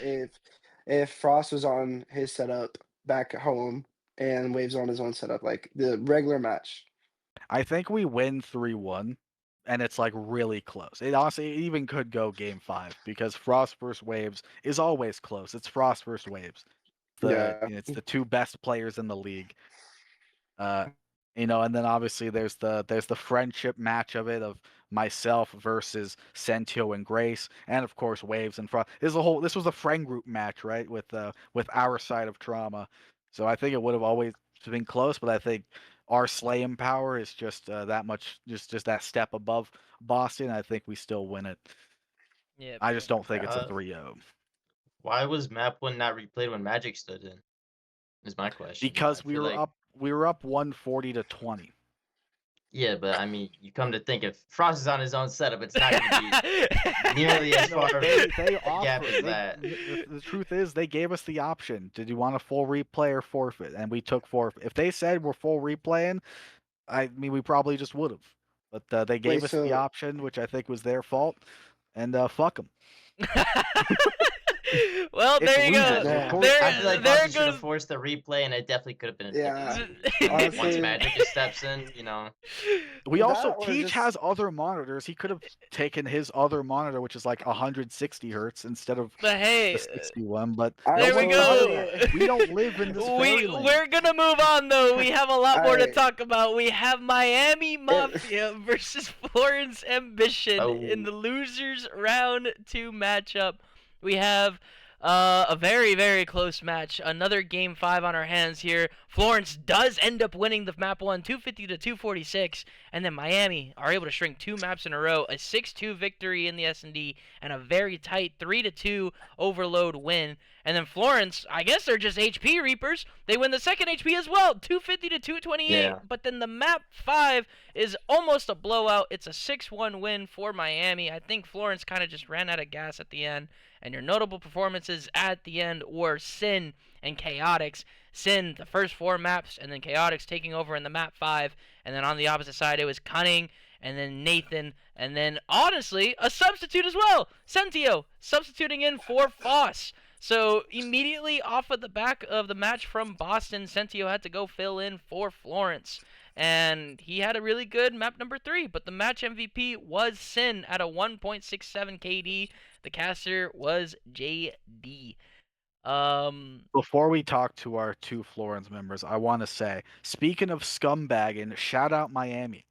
if Frost was on his setup back at home and Waves on his own setup, like the regular match. I think we win 3-1, and it's like really close. It honestly even could go game 5 because Frost versus Waves is always close. It's Frost versus Waves. Yeah. It's the two best players in the league. And then obviously there's the friendship match of it of myself versus Sentio and Grace, and of course Waves and Frost. This was a friend group match, right? With our side of Trauma. So I think it would have always been close, but I think our slaying power is just that much, just that step above Boston. I think we still win it. Yeah, I just don't think it's a Uh, 3-0. Why was map 1 not replayed when Magic stood in? Is my question. Because I we feel were like, up 140 to 20. yeah, but I mean, you come to think, if Frost is on his own setup, it's not going to be nearly as No, far of they a gap offer. as that. The truth is, they gave us the option. Did you want a full replay or forfeit? And we took forfeit. If they said we're full replaying, I mean, we probably just would have. But they gave Wait, us the so option, which I think was their fault. And fuck them. Well, It's there you go. losers. Yeah. Of course. I feel like There Boston should have goes. forced the replay, and it definitely could have been a Yeah. different series. Once Honestly- Magic just steps in, We Well, also that or Teach just- has other monitors. He could have taken his other monitor, which is like 160 hertz instead of But hey, the 61. But I there we don't go. matter that. We don't live in this fairyland. we're gonna move on though. We have a lot more to Alright. talk about. We have Miami Mafia versus Florence Ambition in the losers round 2 matchup. We have a very, very close match. Another game 5 on our hands here. Florence does end up winning the map 1, 250 to 246, and then Miami are able to shrink 2 maps in a row, a 6-2 victory in the S&D, and a very tight 3-2 overload win. And then Florence, I guess they're just HP Reapers. They win the second HP as well, 250 to 228. Yeah. But then the map 5 is almost a blowout. It's a 6-1 win for Miami. I think Florence kind of just ran out of gas at the end And your notable performances at the end were Sin and Chaotix. Sin, the first 4 maps, and then Chaotix taking over in the map 5. And then on the opposite side, it was Cunning, and then Nathan, and then honestly, a substitute as well, Sentio, substituting in for Foss. So immediately off of the back of the match from Boston, Sentio had to go fill in for Florence. And he had a really good map number 3, but the match MVP was Sin at a 1.67 KD. The caster was JD. Before we talk to our 2 Florence members, I want to say, speaking of scumbagging, shout out Miami.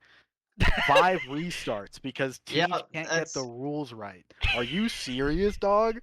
5 restarts because Yeah, Teach can't get the that's rules right. Are you serious, dog?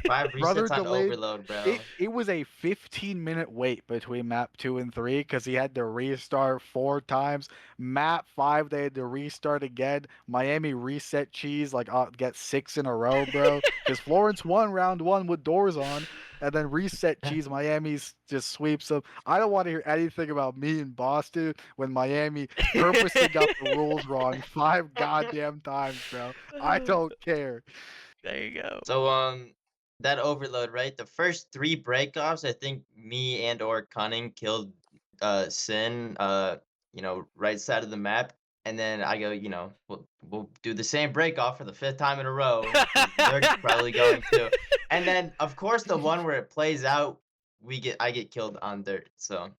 5 Brother resets on delayed. overload, bro. It was a 15-minute wait between map 2 and 3 because he had to restart 4 times. Map 5, they had to restart again. Miami reset cheese, like, get 6 in a row, bro. Because Florence won round 1 with doors on, and then reset cheese. Miami's just sweeps them. I don't want to hear anything about me in Boston when Miami purposely got the rules wrong 5 goddamn times, bro. I don't care. There you go. So that overload, right? The first 3 breakoffs, I think me and or Cunning killed Sin right side of the map. And then I go, we'll do the same breakoff for the 5th time in a row. 'Cause they're probably going to. And then of course the one where it plays out, I get killed on dirt. So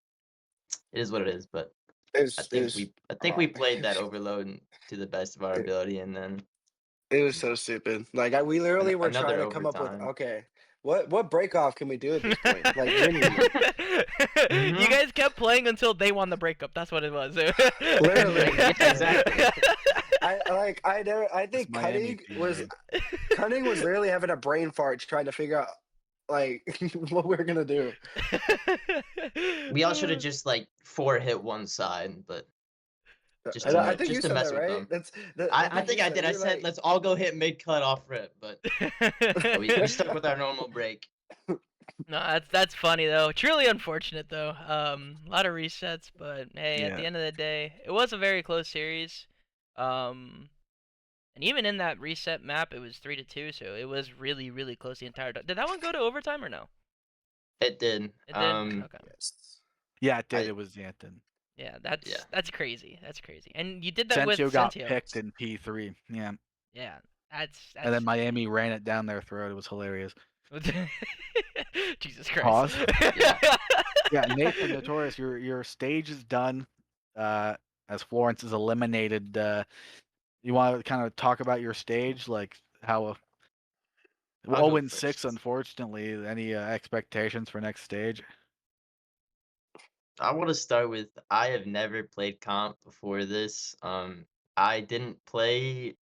it is what it is, but I think we played that overload to the best of our ability, and then It was so stupid. Like we literally were another trying to come up with overtime. okay, what break off can we do at this point? Like genuinely, You guys kept playing until they won the breakup. That's what it was. literally. Yeah, exactly. I think Miami Cunning was literally having a brain fart trying to figure out like what we were gonna do. We all should have just like 4-hit one side, but just And to I think you just to said mess that, with right? them. That's I think you I did. I You're said like, let's all go hit mid cut off rip, but we stuck with our normal break. No, that's funny though. Truly unfortunate though. A lot of resets, but hey, at Yeah. the end of the day, it was a very close series. And even in that reset map, it was 3-2, so it was really, really close the entire time. Did that one go to overtime or no? It did. It did. Okay. yes. Yeah, it did. I- It was Yanton. Yeah, that's Yeah. that's crazy. That's crazy. And you did that with Sentio got Sentio. picked in P3. Yeah. Yeah, that's And then Miami ran it down their throat. It was hilarious. Jesus Christ. Pause. Yeah. Yeah, Nathan Notorious, your stage is done. As Florence is eliminated. You want to kind of talk about your stage, like how I'll go 0-6, first. unfortunately. Any expectations for next stage? I want to start with I have never played comp before this. I didn't play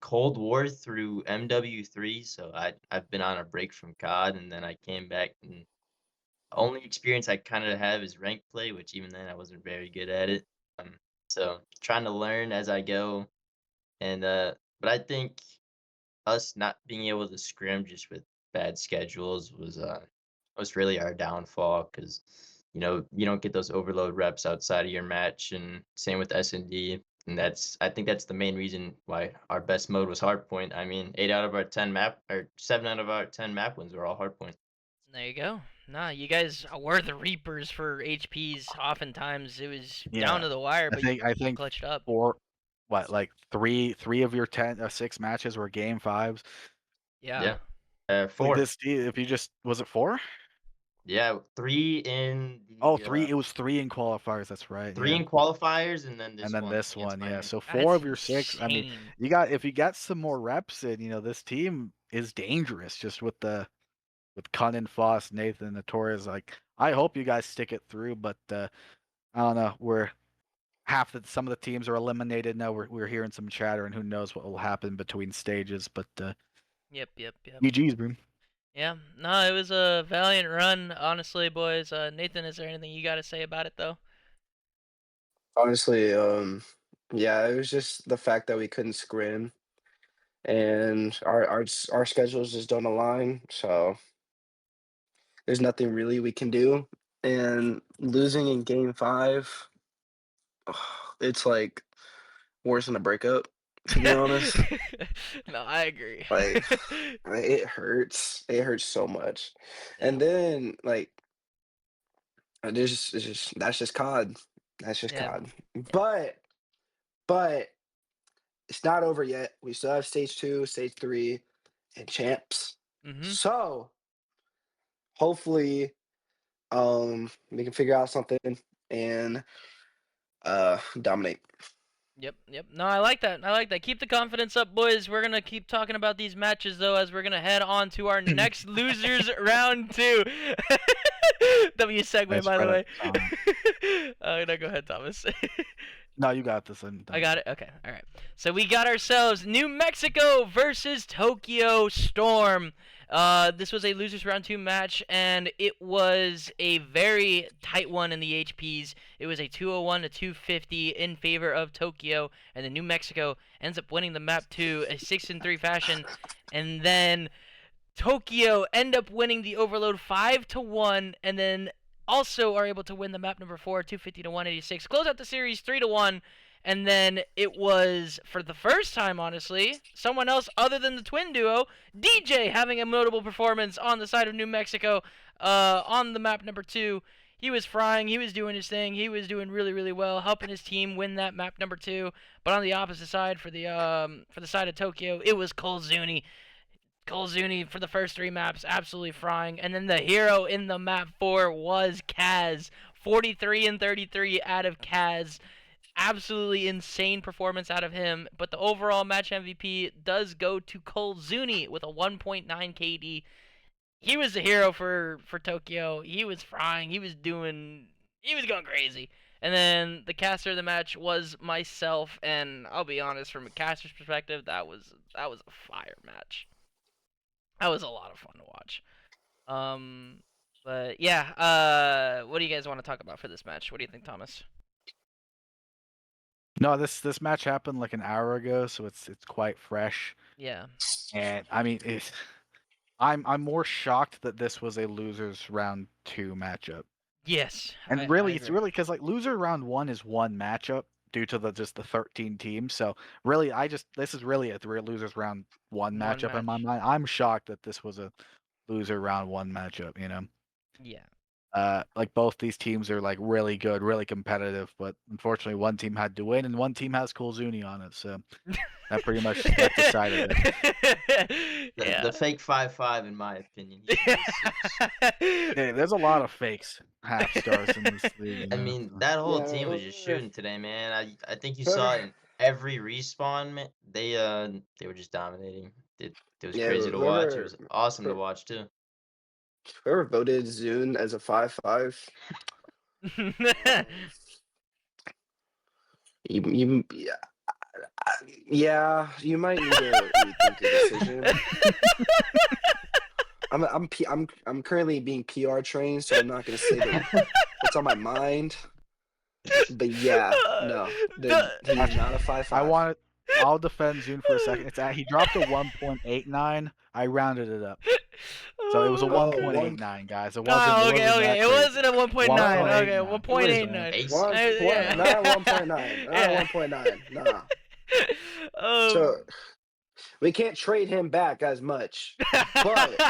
Cold War through MW3, so I've been on a break from COD, and then I came back, and the only experience I kind of have is rank play, which even then I wasn't very good at it. Um, so trying to learn as I go, and but I think us not being able to scrim just with bad schedules was really our downfall because you don't get those overload reps outside of your match, and same with S&D. And I think that's the main reason why our best mode was hardpoint. I mean, 8 out of our 10 map, or 7 out of our 10 map wins were all hardpoint. There you go. Nah, you guys were the reapers for HPs. Oftentimes it was down Yeah. to the wire, I but think you clutched up. like three of your 6 matches were game 5s. Yeah. Like 4. this, if you just was it 4? Yeah, 3 in Oh, the 3. It was 3 in qualifiers. That's right. 3 Yeah. in qualifiers, and then And this then one this against one, yeah. Miami. So 4 That's of your 6. I mean, insane. if you got some more reps in, this team is dangerous. Just with Cunnin, Foss, Nathan, Notorious. Like, I hope you guys stick it through, but I don't know. Some of the teams are eliminated now. We're hearing some chatter, and who knows what will happen between stages. But Yep. GG's, bro. Yeah. No, it was a valiant run, honestly, boys. Nathan, is there anything you got to say about it though? Honestly, yeah, it was just the fact that we couldn't scrim and our schedules just don't align. So there's nothing really we can do. And losing in game 5, it's like worse than a breakup. To be honest, No, I agree. like it hurts. It hurts so much. And Yeah. then like it's just that's just COD. That's just Yeah. COD. But it's not over yet. We still have stage 2, stage 3, and champs. Mhm. So hopefully we can figure out something and dominate. Yep. No, I like that. I like that. Keep the confidence up, boys. We're gonna keep talking about these matches though, as we're gonna head on to our next losers round 2. W segue, Nice by the way. credit, No, go ahead, Thomas. No, you got this. I got it. Okay. All right. So we got ourselves New Mexico versus Tokyo Storm. This was a losers round 2 match, and it was a very tight one in the HPs. It was a 201 to 250 in favor of Tokyo, and then New Mexico ends up winning the map 2, a 6-3 fashion, and then Tokyo end up winning the Overload 5-1, and then also are able to win the map number 4, 250 to 186. Close out the series 3-1, and then it was, for the first time, honestly, someone else other than the twin duo, DJ, having a notable performance on the side of New Mexico on the map number 2. He was frying, he was doing his thing, he was doing really, really well, helping his team win that map number 2. But on the opposite side, for the side of Tokyo, it was Colzuni. Colzuni for the first 3 maps, absolutely frying. And then the hero in the map 4 was Kaz. 43 and 33 out of Kaz. Absolutely insane performance out of him. But the overall match MVP does go to Colzuni with a 1.9 KD. He was the hero for Tokyo. He was frying. He was going crazy. And then the caster of the match was myself. And I'll be honest, from a caster's perspective, that was a fire match. That was a lot of fun to watch. But yeah, what do you guys want to talk about for this match? What do you think, Thomas? No, this match happened like an hour ago, so it's quite fresh. Yeah. And I mean, I'm more shocked that this was a losers round 2 matchup. Yes. And I really, it's agree. really because like loser round 1 is one matchup due to the 13 teams. So really, this is really a losers round 1 matchup in my match. mind. I'm shocked that this was a loser round 1 matchup. Yeah. Like both these teams are like really good, really competitive, but unfortunately one team had to win and one team has Colzuni on it, so that pretty much that decided it. The fake 5-5, in my opinion. He should be 6. Hey, there's a lot of fakes half stars in this league. I mean, that whole Yeah, team was just shooting today, man. I think you saw it in every respawn. Man, they were just dominating. It was Yeah, crazy to watch. It was awesome to whoever- watch too. whoever voted Zune as a 5-5, you yeah, you might need to rethink your decision. I'm currently being PR trained, so I'm not gonna say what's on my mind. But yeah, no, he's not a 5-5. I'll defend Zune for a second. He dropped a 1.89. I rounded it up. So it was a 1.89, guys. It wasn't. Oh, okay, that It crazy. wasn't a 1.9. Okay, 1.89. Ace. Not 1.9. Not 1.9. Nah. So we can't trade him back as much. But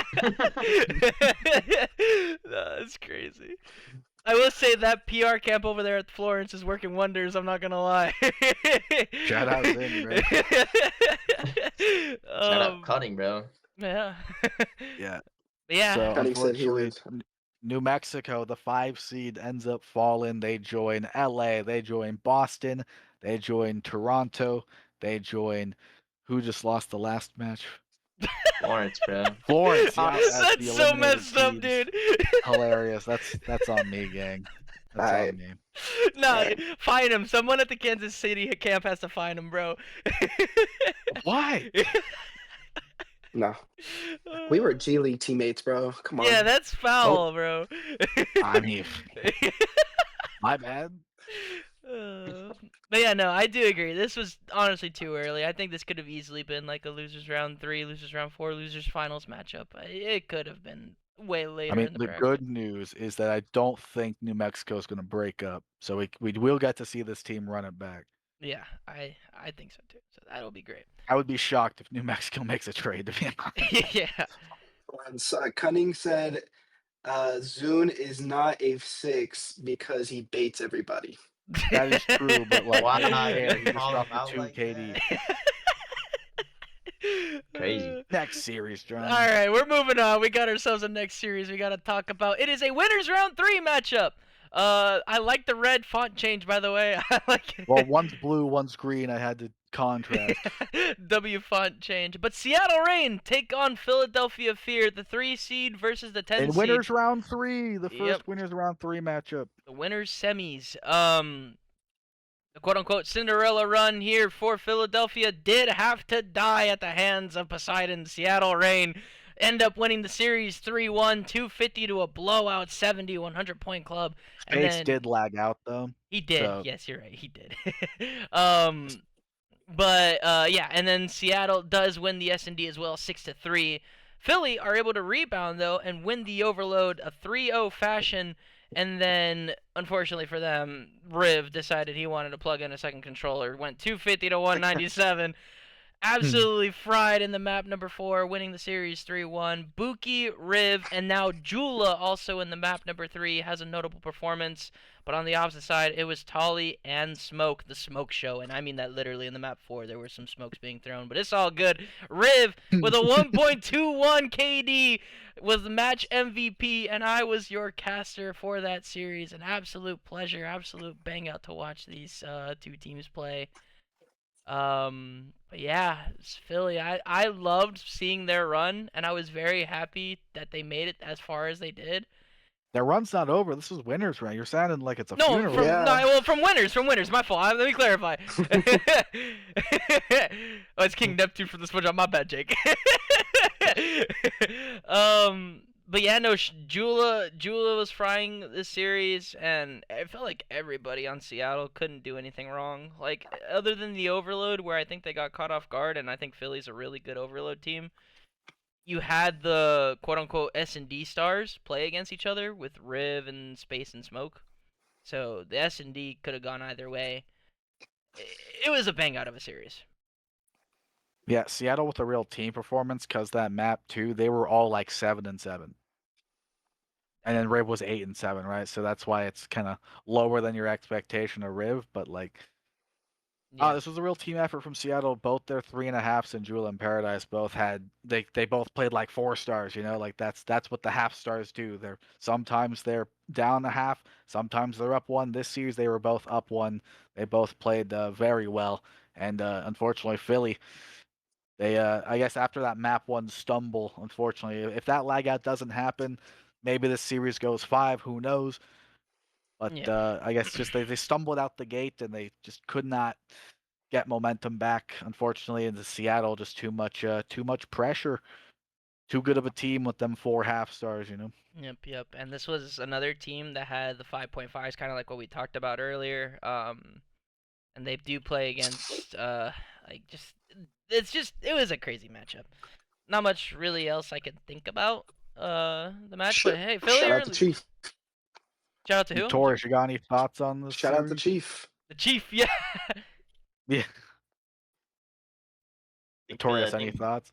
That's crazy. I will say that PR camp over there at Florence is working wonders. I'm not gonna lie. Shout out Zin, bro. Shout out Cutting, bro. Yeah. Yeah. Yeah. So Cutting said he unfortunately, was. New Mexico, the 5 seed, ends up falling. They join LA. They join Boston. They join Toronto. They join who just lost the last match? Florence, bro. Florence. Yeah, as the That's so eliminated messed up, teams. dude. Hilarious. That's on me, gang. That's Alright. on me. No, fine him. Someone at the Kansas City camp has to fine him, bro. Why? No, we were G League teammates, bro. Come on. Yeah, that's foul, bro. I mean, my bad. But yeah, no, I do agree. This was honestly too early. I think this could have easily been like a losers round 3, losers round 4, losers finals matchup. It could have been way later I mean, in the the bracket. good news is that I don't think New Mexico is going to break up. So we will get to see this team run it back. Yeah, I think so too. So that'll be great. I would be shocked if New Mexico makes a trade, to be honest. Yeah. Cunning said Zune is not a 6 because he baits everybody. That is true, but like, Wow, who you're cares? gonna He just call him dropped a out 2 like KD. Crazy. Next series, John. All right, we're moving on. We got ourselves a next series we got to talk about. It is a winners round 3 matchup. I like the red font change, by the way. I like it. Well, one's blue, one's green. I had to contrast. W font change. But Seattle Reign take on Philadelphia Fear, the 3 seed versus the 10 In seed. winners round 3, the Yep. first winners round 3 matchup. The winners semis. The quote-unquote Cinderella run here for Philadelphia did have to die at the hands of Poseidon. Seattle Reign end up winning the series 3-1, 250 to a blowout 70, 100-point club. And Space then did lag out though. he did. So. Yes, you're right. He did. But yeah, and then Seattle does win the S&D as well, 6-3. Philly are able to rebound though and win the overload a 3-0 fashion. And then, unfortunately for them, Riv decided he wanted to plug in a second controller. Went 250 to 197. Absolutely fried in the map number 4, winning the series 3-1. Buki, Riv, and now Jula also in the map number 3 has a notable performance. But on the opposite side, it was Tolly and Smoke, the Smoke Show. And I mean that literally in the map 4, there were some smokes being thrown. But it's all good. Riv with a 1.21 KD was the match MVP, and I was your caster for that series. An absolute pleasure, absolute bang out to watch these 2 teams play. But yeah, it's Philly. I loved seeing their run, and I was very happy that they made it as far as they did. Their run's not over. This is winners round. You're sounding like it's a No, funeral. from Yeah. no, well, from winners. My fault. Let me clarify. Oh, it's King Neptune from the SpongeBob. My bad, Jake. But yeah, no, Jula was frying this series, and it felt like everybody on Seattle couldn't do anything wrong. Like, other than the overload, where I think they got caught off guard, and I think Philly's a really good overload team. You had the quote-unquote S&D stars play against each other with Riv and Space and Smoke. So the S&D could have gone either way. It was a bang out of a series. Yeah, Seattle with a real team performance, because that map too, they were all like 7-7. And then Riv was 8-7, right? So that's why it's kind of lower than your expectation of Riv. But like, Yeah. this was a real team effort from Seattle. Both their 3.5s and Jewel and Paradise both had they both played like 4 stars. You know, like that's what the half stars do. Sometimes they're down a half, sometimes they're up 1. This series they were both up 1. They both played very well, and unfortunately Philly. They, I guess after that map 1 stumble, unfortunately, if that lag out doesn't happen, maybe this series goes 5. Who knows? But Yeah. I guess just they stumbled out the gate and they just could not get momentum back. Unfortunately, into Seattle, just too much pressure. Too good of a team with them 4 half stars, you know. Yep. And this was another team that had the 5.5s, kind of like what we talked about earlier. And they do play against like it was a crazy matchup. Not much really else I could think about the match, but hey, Philly Shout out to Chief. Shout out to who? Notorious, you got any thoughts on this? Shout out to series? Chief. The Chief, yeah. Yeah. Notorious, I any think, thoughts?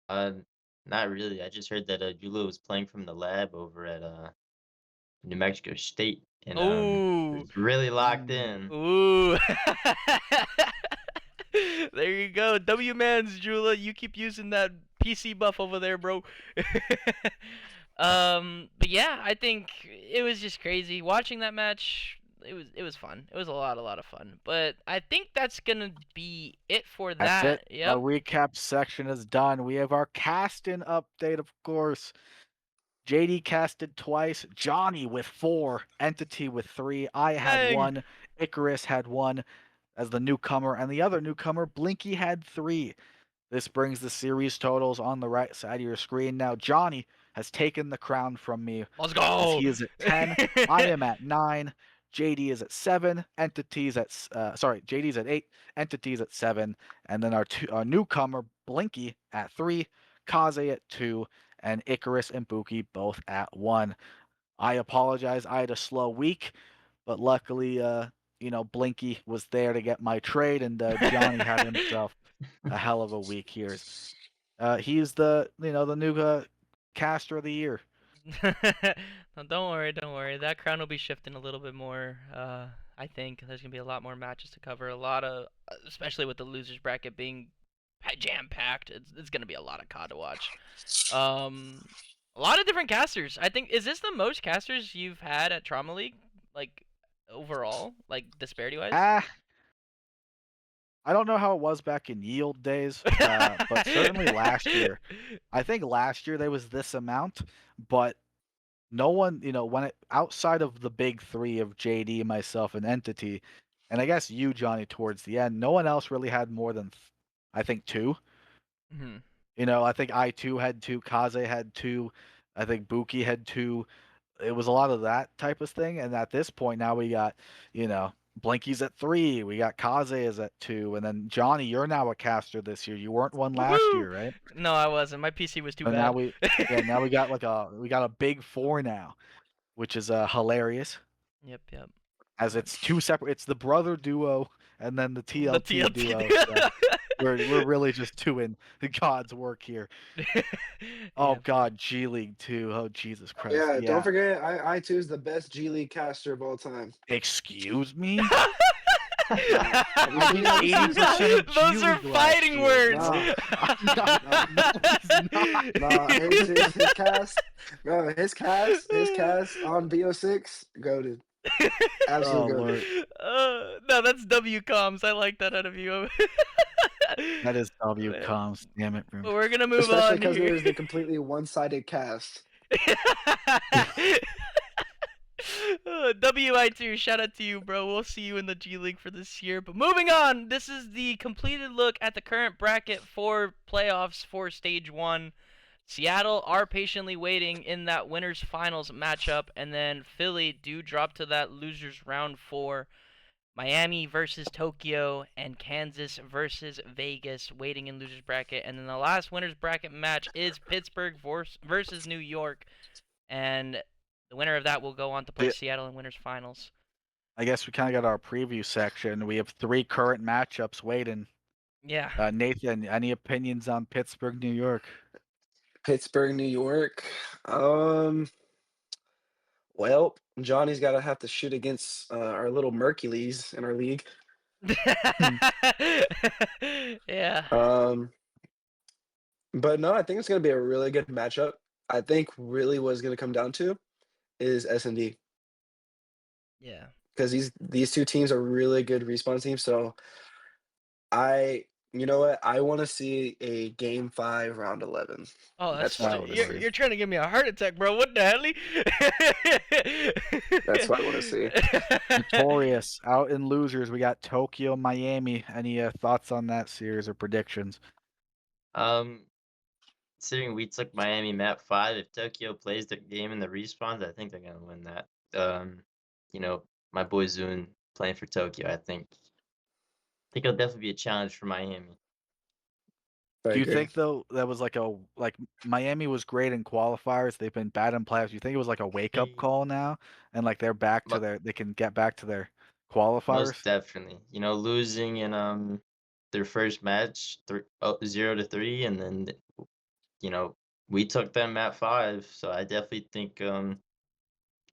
not really. I just heard that Jula was playing from the lab over at New Mexico State, and Ooh. was really locked in. Ooh. There you go. W Mans, Jula. You keep using that PC buff over there, bro. But yeah, I think it was just crazy watching that match. It was fun. It was a lot of fun. But I think that's gonna be it for that. That's it. Yep. Our recap section is done. We have our casting update, of course. JD casted twice. Jonnny with 4. Entity with 3. I had Dang. 1. Icarus had 1 as the newcomer, and the other newcomer, Blinky, had 3. This brings the series totals on the right side of your screen. Now, Jonnny has taken the crown from me. Let's As go. he is at 10. I am at 9. JD is at 7. Entities at JD's at 8. Entities at 7. And then our newcomer, Blinky, at 3. Kaze at 2. And Icarus and Buki both at 1. I apologize. I had a slow week, but luckily Blinky was there to get my trade, and Jonnny had himself a hell of a week here. He's the new caster of the year. No, don't worry. That crown will be shifting a little bit more. I think there's gonna be a lot more matches to cover. A lot of, especially with the losers bracket being jam packed. It's gonna be a lot of COD to watch. Um, a lot of different casters. I think is this the most casters you've had at Trauma League, like overall, like disparity wise? Ah, I don't know how it was back in Yield days, but certainly last year. I think last year there was this amount, but no one, when outside of the big three of JD, myself, and Entity, and I guess you, Jonnny, towards the end, no one else really had more than, I think, two. Hmm. I think I2 had two, Kaze had two, I think Buki had two. It was a lot of that type of thing, and at this point now we got, Blinky's at three, we got Kaze is at two, and then Jonnny, you're now a caster this year. You weren't one last Woohoo! year, right? No, I wasn't. My PC was too And now bad. now we got a big four now, which is hilarious. Yep. As it's two separate. It's the brother duo and then the The TLT duo. So we're really just doing God's work here. Oh Yep. God, G League 2. Oh Jesus Christ. Yeah, Yeah. don't forget, I2 is the best G League caster of all time. Excuse me? I mean, 80% of Those G are League last fighting year. words. His cast, bro, his cast on BO6, goated. Oh Absolutely Lord. goated. No, that's W comms. I like that out of you. That is W Man. comms. Damn it, But bro. we're gonna move Especially on because it here. was the completely one-sided cast. WI2, shout out to you, bro. We'll see you in the G League for this year. But moving on, this is the completed look at the current bracket for playoffs for Stage 1. Seattle are patiently waiting in that winners finals matchup, and then Philly do drop to that losers round 4. Miami versus Tokyo, and Kansas versus Vegas waiting in losers bracket. And then the last winners bracket match is Pittsburgh versus New York. And the winner of that will go on to play Yeah. Seattle in winners finals. I guess we kind of got our preview section. We have 3 current matchups waiting. Yeah. Nathan, any opinions on Pittsburgh, New York? Pittsburgh, New York. Well, Johnny's got to have to shoot against our little Mercules in our league. Yeah. But no, I think it's going to be a really good matchup. I think really what it's going to come down to is S&D Yeah. because these two teams are really good respawn teams. So you know what? I want to see a game 5 round 11. Oh, That's what I you're, wanna see. you're trying to give me a heart attack, bro. What the hell? That's what I wanna see. Notorious out in losers. We got Tokyo, Miami. Any thoughts on that series or predictions? Considering we took Miami map 5, if Tokyo plays the game in the respawns, I think they're gonna win that. My boy Zune playing for Tokyo, I think it'll definitely be a challenge for Miami. Do you think though that was like Miami was great in qualifiers? They've been bad in playoffs. Do you think it was like a wake up call now, and like they're back to they can get back to their qualifiers? Most definitely. Losing in their first match 0-3, and then we took them at 5, so I definitely think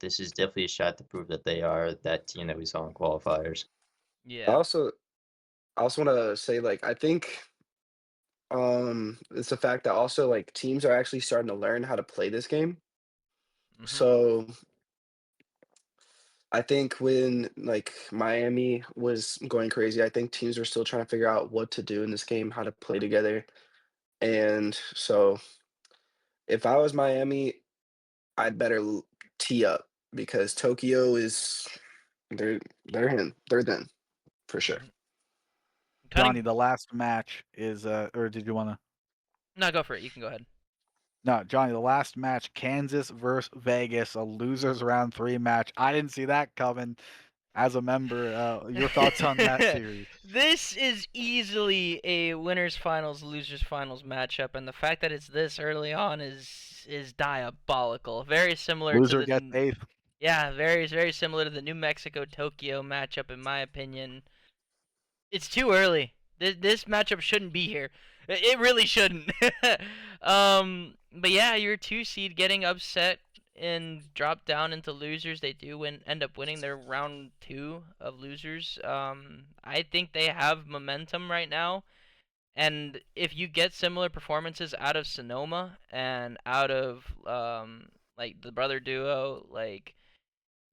this is definitely a shot to prove that they are that team that we saw in qualifiers. I Yeah. also want to say I think it's the fact that also teams are actually starting to learn how to play this game. Mhm. So I think when Miami was going crazy, I think teams were still trying to figure out what to do in this game, how to play together. And so if I was Miami, I'd better tee up because Tokyo is they're them for sure. Johnny, the last match is or did you want to? No, go for it. You can go ahead. No, Johnny, the last match, Kansas versus Vegas, a losers round 3 match. I didn't see that coming. As a member, your thoughts on that series? This is easily a winners finals, losers finals matchup, and the fact that it's this early on is diabolical. Very similar Loser to gets 8th. Yeah, very similar to the New Mexico Tokyo matchup in my opinion. It's too early. This matchup shouldn't be here. It really shouldn't. But yeah, your 2 seed getting upset and drop down into losers. They do end up winning their round 2 of losers. I think they have momentum right now. And if you get similar performances out of Sonoma and out of like the brother duo, like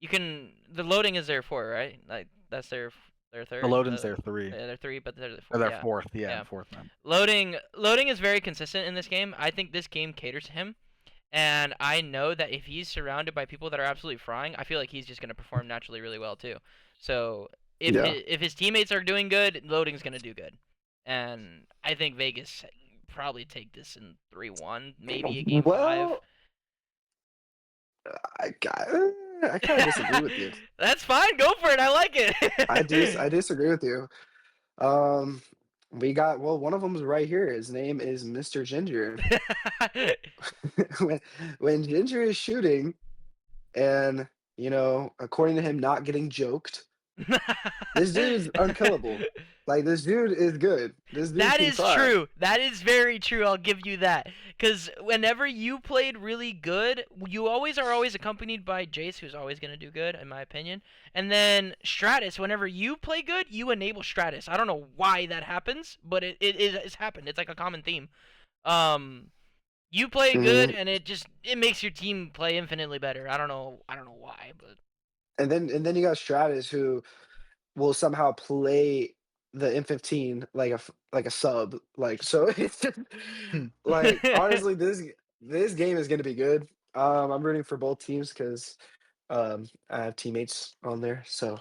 you can the loading is their 4, right? Like that's their The third. Loden's their 3. Their 3, but they're the Or 4. their Yeah, 4th, yeah, yeah. 4th member. Loading is very consistent in this game. I think this game caters to him. And I know that if he's surrounded by people that are absolutely frying, I feel like he's just going to perform naturally really well too. So Yeah. if his teammates are doing good, Loading's going to do good. And I think Vegas probably take this in 3-1, maybe a game 5. Well, I kind of disagree with you. That's fine. Go for it. I like it. I disagree with you. We got one of them is right here. His name is Mr. Ginger. when Ginger is shooting, and according to him, not getting joked, this dude's unkillable. Like this dude is good. This dude That can is fry. true. That is very true. I'll give you that. Because whenever you played really good, you are always accompanied by Jace, who's always going to do good, in my opinion. And then Stratus, whenever you play good, you enable Stratus. I don't know why that happens, but it's happened. It's like a common theme. You play good, Mhm. and it makes your team play infinitely better. I don't know why, but And then you got Stratus, who will somehow play the M15 like a sub. Like so, it's just, Hmm. like honestly, this game is gonna be good. I'm rooting for both teams because I have teammates on there. So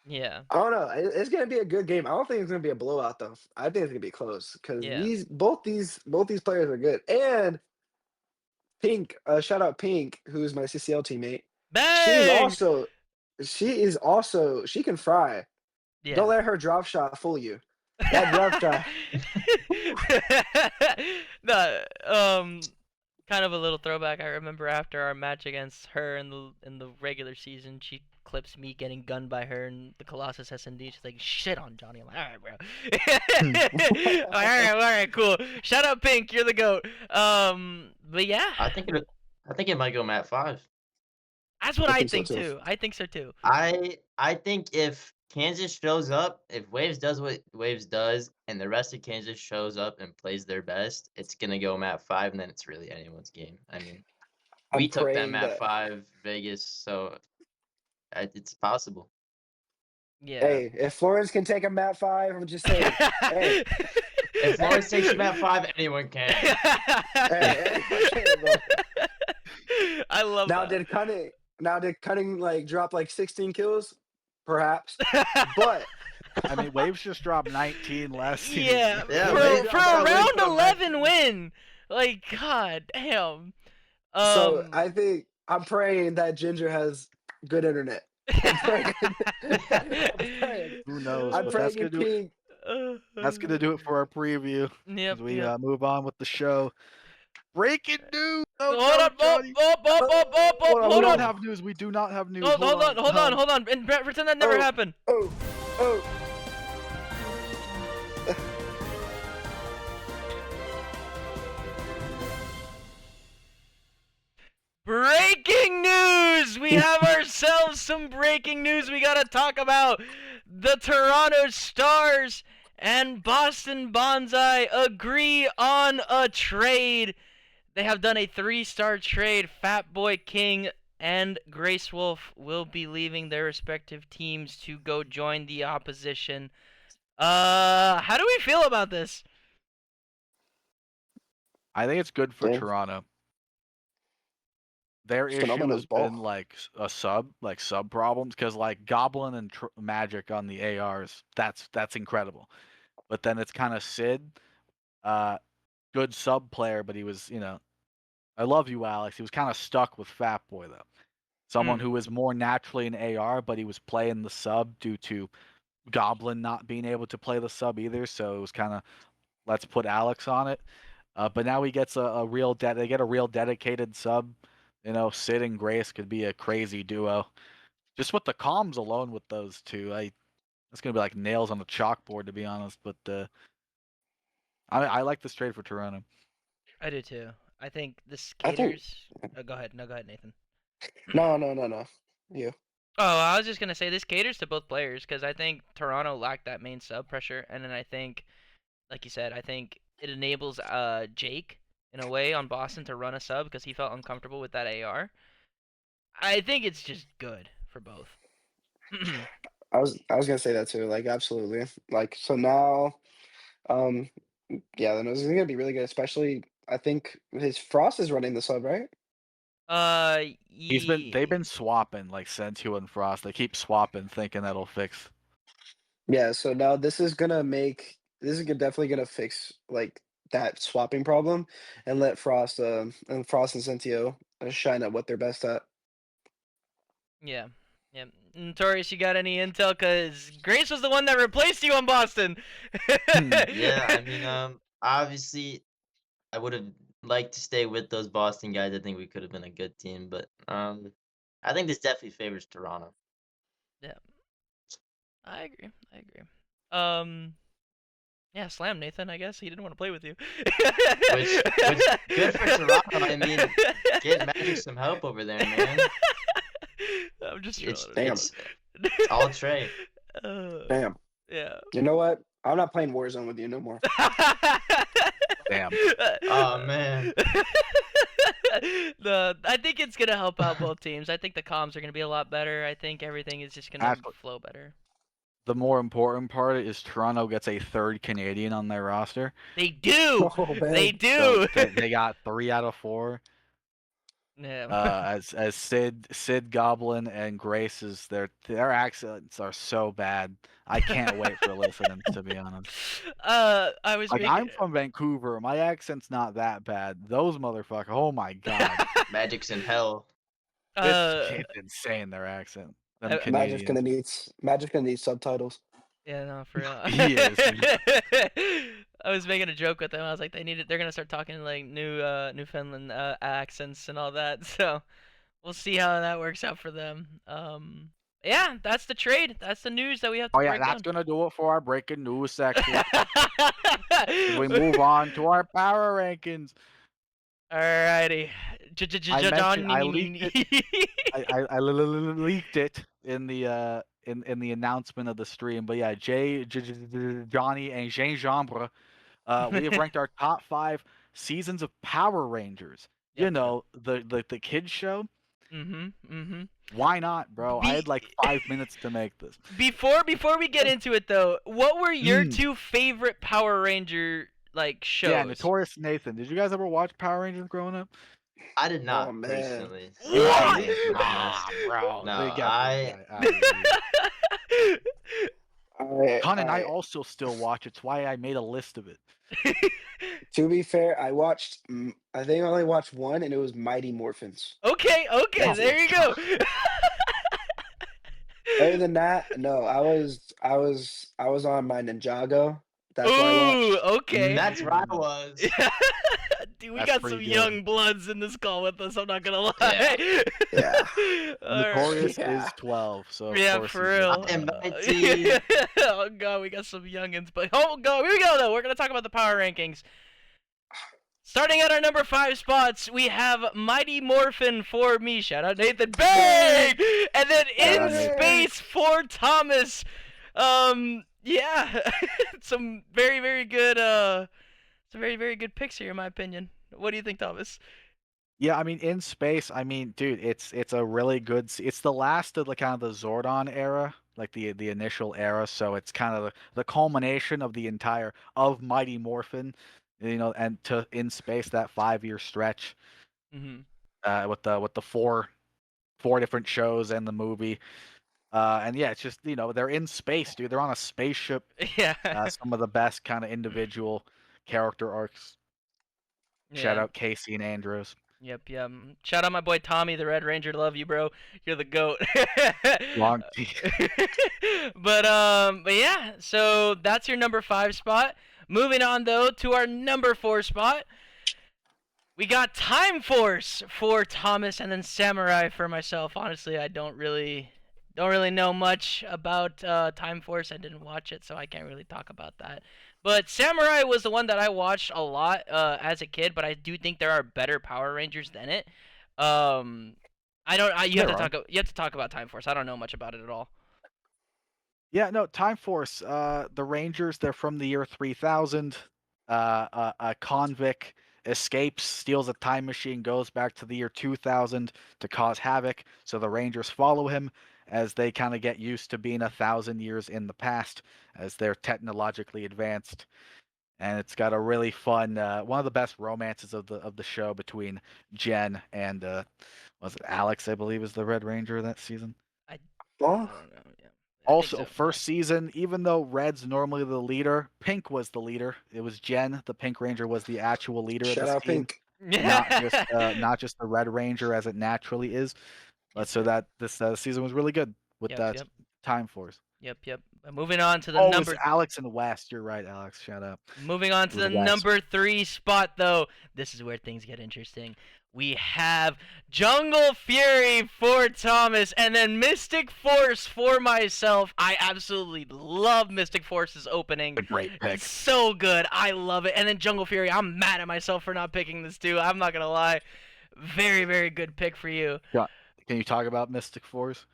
yeah, I don't know. It's gonna be a good game. I don't think it's gonna be a blowout though. I think it's gonna be close because yeah. both these players are good. And Pink, shout out Pink, who's my CCL teammate. She's Bang! also she can fry. Don't Yeah. let her drop shot fool you. That drop shot. No, kind of a little throwback. I remember after our match against her in the regular season, she clips me getting gunned by her in the Colossus S&D. She's like, "Shit on Jonnny." I'm like, "All right, bro." All right, cool. Shout out Pink, you're the goat. But yeah, I think it might go Mat 5. that's what I I think so think too. too. I think so too. I think if Kansas shows up, if Waves does what Waves does, and the rest of Kansas shows up and plays their best, it's gonna go Mat 5, and then it's really anyone's game. I mean, I'm we took that praying Mat that 5 Vegas, so it's possible. Yeah. hey, if Florence can take a Mat 5, I'm just saying. Hey, If hey, Florence takes Mat 5, anyone can. hey, hey, bro. I love Now that. did Cunning like drop like 16 kills? Perhaps. But I mean, Waves just dropped 19 last season. Yeah, Yeah, for Waves for dropped a that round Waves dropped 11 19. win. Like god damn. so Um I think I'm praying that Ginger has good internet. I'm praying. I'm praying. Who knows? I'm But that's praying in gonna do it. Pink. That's gonna do it for our preview Yep, as we yep. move on with the show. Breaking news! Oh Hold no, on, Johnny! We hold don't on. have news. We do not have news. Hold on, hold on. And pretend that never Oh, happened. oh, oh. Breaking news! We have ourselves some breaking news we gotta talk about. The Toronto Stars and Boston Bonsai agree on a trade. They have done a 3-star trade. Fatboy King and Grace Wolf will be leaving their respective teams to go join the opposition. How do we feel about this? I think it's good for Yeah, Toronto. Their it's issue phenomenal has been ball. like sub problems because like Goblin and Magic on the ARs, that's incredible. But then it's kind of Sid, good sub player, but he was I love you, Alex. He was kind of stuck with Fat Boy though. Someone Hmm. who was more naturally an AR, but he was playing the sub due to Goblin not being able to play the sub either. So it was kind of let's put Alex on it. But now he gets a real they get a real dedicated sub Sid and Grace could be a crazy duo. Just with the comms alone with those two, it's gonna be like nails on a chalkboard, to be honest. But I like this trade for Toronto. I do too. I think the I think skaters. Oh, go ahead. No, go ahead, Nathan. no. You. Oh, I was just gonna say this caters to both players because I think Toronto lacked that main sub pressure, and then I think, like you said, I think it enables Jake in a way on Boston to run a sub because he felt uncomfortable with that AR. I think it's just good for both. I was gonna say that too. Like absolutely. Like so now, um, yeah, then this is gonna be really good. Especially, I think his Frost is running the sub, right? They've been swapping like Sentu and Frost. They keep swapping, thinking that'll fix. Yeah. So now this is definitely gonna fix like that swapping problem, and let Frost and Centio shine at what they're best at. Yeah. Yeah. Notorious, you got any intel? Cause Grace was the one that replaced you on Boston. Yeah, I mean, obviously, I would have liked to stay with those Boston guys. I think we could have been a good team, but I think this definitely favors Toronto. Yeah. I agree. I agree. Um. Yeah, slam Nathan. I guess he didn't want to play with you. Which good for Toronto. I mean, get Magic some help over there, man. I'm just It's trolling. Damn. it's all Trey. Damn. Yeah. You know what? I'm not playing Warzone with you no more. Damn. Oh man. I think it's gonna help out both teams. I think the comms are gonna be a lot better. I think everything is just gonna Absolutely. flow better. The more important part is Toronto gets a third Canadian on their roster. They do. Oh, man. They do. So they got 3 out of 4. Yeah. As Sid Goblin and Grace is their accents are so bad. I can't wait for listening, to be honest. I was Like making. I'm from Vancouver, my accent's not that bad. Those motherfuckers, oh my god, Magic's in hell. it's insane their accent. Them I- Canadians. Magic's gonna need subtitles. Yeah, no, for real. He is. I was making a joke with them. I was like, they're gonna start talking like Newfoundland accents and all that. So we'll see how that works out for them. Yeah, that's the trade. That's the news that we have to Oh yeah, break that's down. gonna do it for our breaking news section. We move on to our power rankings. Alrighty. I leaked it in the in the announcement of the stream. But yeah, Jonnny, and Jean Jambre, we have ranked our top 5 seasons of Power Rangers. You Yep, know, the kids show. Mm-hmm. Why not, bro? I had like 5 minutes to make this. Before we get into it though, what were your Mm. 2 favorite Power Ranger like shows? Yeah, Notorious Nathan. Did you guys ever watch Power Rangers growing up? I did not Oh, man. personally. What? Being honest. Ah, bro. No, They got this I- guy out of here. Con and I I also still watch. It's why I made a list of it. To be fair, I watched. I think I only watched one, and it was Mighty Morphins. Okay, Oh there my you go. Other than that, no. I was on my Ninjago. That's what I watched. Ooh, okay. That's where I was. Dude, we That's got pretty some good. young bloods in this call with us. I'm not gonna lie. Yeah. Alright. Notorious Yeah. is 12, so of Yeah, course for he's real. good. I am 19. Oh god, we got some youngins. But oh god, here we go though. We're gonna talk about the power rankings. Starting at our number 5 spots, we have Mighty Morphin for me. Shout out Nathan. Bang! And then Shout out In Nathan. Space for Thomas. Yeah, some very good some very good picks here in my opinion. What do you think, Thomas? Yeah, I mean, in space, I mean, dude, it's a really good. It's the last of the kind of the Zordon era, like the initial era. So it's kind of the culmination of the entire of Mighty Morphin, and to in space that 5-year stretch, with the four different shows and the movie. And yeah, it's just they're in space, dude. They're on a spaceship. Yeah. Some of the best kind of individual character arcs. Shout Yeah. out Casey and Andros. Yep. Shout out my boy Tommy, the Red Ranger. Love you, bro. You're the goat. Long but yeah. So that's your number 5 spot. Moving on though to our number 4 spot. We got Time Force for Thomas, and then Samurai for myself. Honestly, I don't really know much about Time Force. I didn't watch it, so I can't really talk about that. But Samurai was the one that I watched a lot as a kid, but I do think there are better Power Rangers than it. Um, I don't. You have There to are. talk. You have to talk about Time Force. I don't know much about it at all. Yeah, no, Time Force. The Rangers, they're from the year 3000. A convict escapes, steals a time machine, goes back to the year 2000 to cause havoc. So the Rangers follow him as they kind of get used to being 1,000 years in the past, as they're technologically advanced. And it's got a really fun, one of the best romances of the show between Jen and was it Alex? I believe is the Red Ranger that season. I Oh, don't know. Yeah, I think Also, so. first season, even though Red's normally the leader, Pink was the leader. It was Jen, the Pink Ranger, was the actual leader of shout this out team, Pink. Yeah. not just the Red Ranger as it naturally is. But Yep. so Yep. that this season was really good with Yep. that Yep. Time Force. Yep. Moving on to the Oh, it was number Alex and West. You're right, Alex. Shut up. Moving on It to was the West. number 3 spot, though. This is where things get interesting. We have Jungle Fury for Thomas, and then Mystic Force for myself. I absolutely love Mystic Force's opening. A great pick. It's so good. I love it. And then Jungle Fury, I'm mad at myself for not picking this too. I'm not gonna lie. Very, very good pick for you. Yeah. Can you talk about Mystic Force?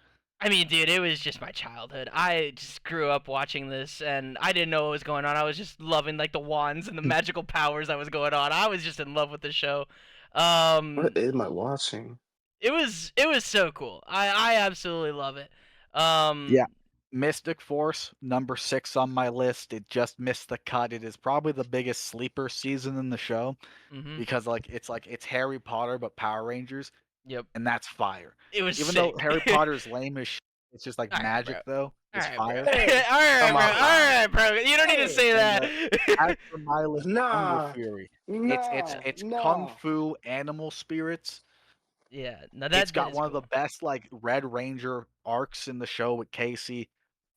I mean, dude, it was just my childhood. I just grew up watching this, and I didn't know what was going on. I was just loving like the wands and the magical powers that was going on. I was just in love with the show. What Um, am I watching? it was so cool. I absolutely love it. Yeah. Mystic Force, number 6 on my list. It just missed the cut. It is probably the biggest sleeper season in the show Mhm. because it's Harry Potter but Power Rangers, Yep. and that's fire. It was Even sick. though Harry Potter's lame as shit, it's just like All right, bro. magic though. All It's right, bro. fire. Hey, All right, Come bro. on. All right, bro. You don't need to Hey. say And that. as for my list, Jungle Nah, Fury. nah, It's kung nah. fu animal spirits. Yeah. No, It's that got is one of the cool. best like Red Ranger arcs in the show with Casey.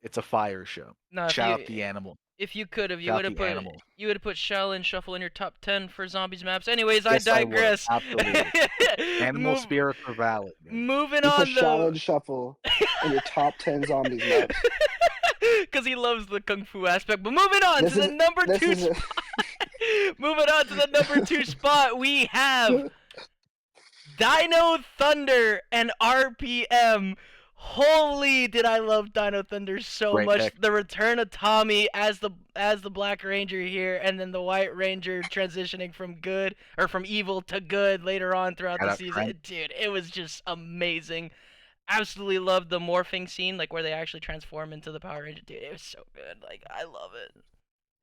It's a fire show. No, Shout out the animal. if you could have, you Shout would out have the put animal. Shell and Shuffle in your top 10 for zombies maps. Anyways, I Yes, I would. digress. Absolutely. Animal Move, spirits are valid. Man. moving You put on though. Shaolin Shuffle in your top 10 zombies maps. Because he loves the kung fu aspect. But moving on This to the is number this 2 is a, spot. Moving on to the number 2 spot, we have Dino Thunder and RPM. Holy, did I love Dino Thunder so Great much. pick. The return of Tommy as the Black Ranger here, and then the White Ranger transitioning from good or from evil to good later on throughout Shout the out season. Trent. Dude, it was just amazing. Absolutely loved the morphing scene, like where they actually transform into the Power Ranger. Dude, it was so good. Like, I love it.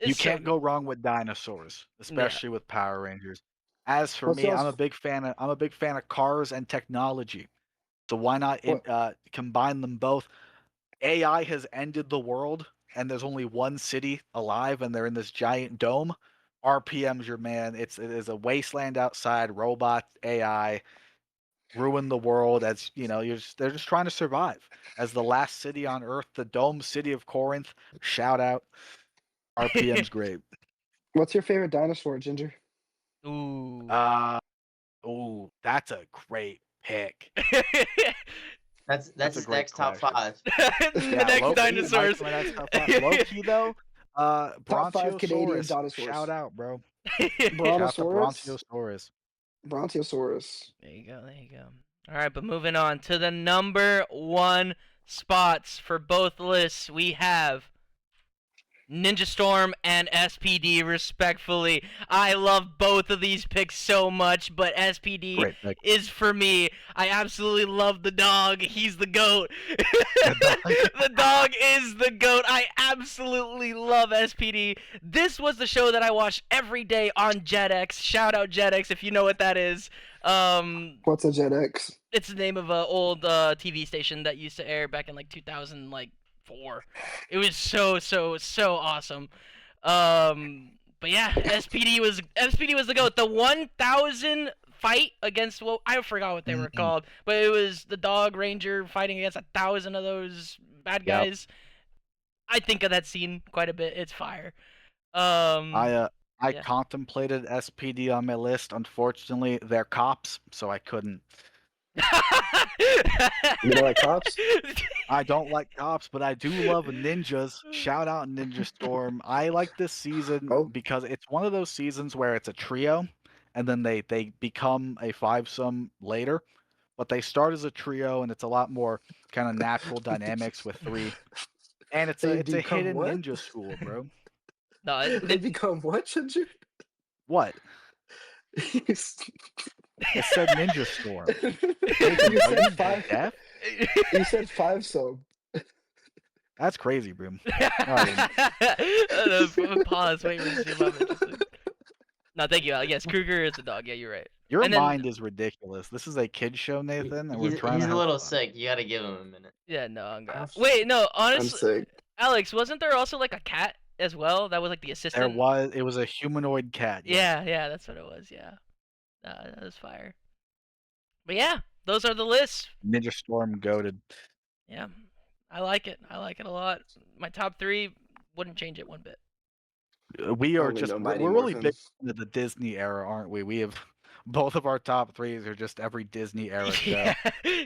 You It's so can't go good. wrong with dinosaurs, Yeah. especially with Power Rangers. As for what's me, else? I'm a big fan of cars and technology. So why not What? combine them both? AI has ended the world, and there's only one city alive, and they're in this giant dome. RPM's your man. It is a wasteland outside. Robot AI ruin the world. As you know, they're just trying to survive. As the last city on Earth, the dome city of Corinth. Shout out. RPM's great. What's your favorite dinosaur, Ginger? Ooh. Uh oh, that's a great pick. That's That's a his great next top question. 5. The Yeah, next low key, it might dinosaurs. be my next top 5. Low key though, Top 5 Canadian Bronchiosaurus. dinosaurs. Shout out, bro. There Shout out to Brontosaurus? Bronchiosaurus. Brontosaurus. you go. There you go. All right, but moving on to the number 1 spots for both lists, we have Ninja Storm and SPD, respectfully. I love both of these picks so much, but SPD Great pick. is for me. I absolutely love the dog. He's the GOAT. The dog is the GOAT. I absolutely love SPD. This was the show that I watched every day on JetX. Shout out JetX if you know what that is. What's a Jet X? It's the name of an old TV station that used to air back in like 2004. It was so awesome. But yeah, SPD was the GOAT. The 1,000 fight against, well, I forgot what they were called, but it was the Dog Ranger fighting against 1,000 of those bad guys. I think of that scene quite a bit. It's fire. I I Yeah. contemplated SPD on my list. Unfortunately, they're cops, so I couldn't. You know, like cops. I don't like cops, but I do love ninjas. Shout out Ninja Storm. I like this season Oh, because it's one of those seasons where it's a trio, and then they become a fivesome later. But they start as a trio, and it's a lot more kind of natural dynamics with three. And they it's a become hidden what? ninja school, bro. No, They become what, Ginger? What? You I said Ninja Storm. Nathan, you are said you five. deaf? You said five so. That's crazy, bro. Alright. Pause. Wait, resume. I'm interested. No, thank you. Yes, Kruger is a dog. Yeah, you're right. Your And then, mind is ridiculous. This is a kid show, Nathan, and we're trying He's to a have little fun. sick. You gotta give him a minute. yeah, no, I'm I'm good. Wait, no, I'm honestly, sick. Alex, wasn't there also like a cat as well? That was like the assistant. It was a humanoid cat. Yes. Yeah, that's what it was. Yeah, that was fire. But yeah, those are the lists. Ninja Storm goaded. Yeah, I like it. I like it a lot. My top 3 wouldn't change it one bit. We are Only just no Mighty we're really big Morphins. into the Disney era, aren't we? We have both of our top threes are just every Disney era show. Yeah,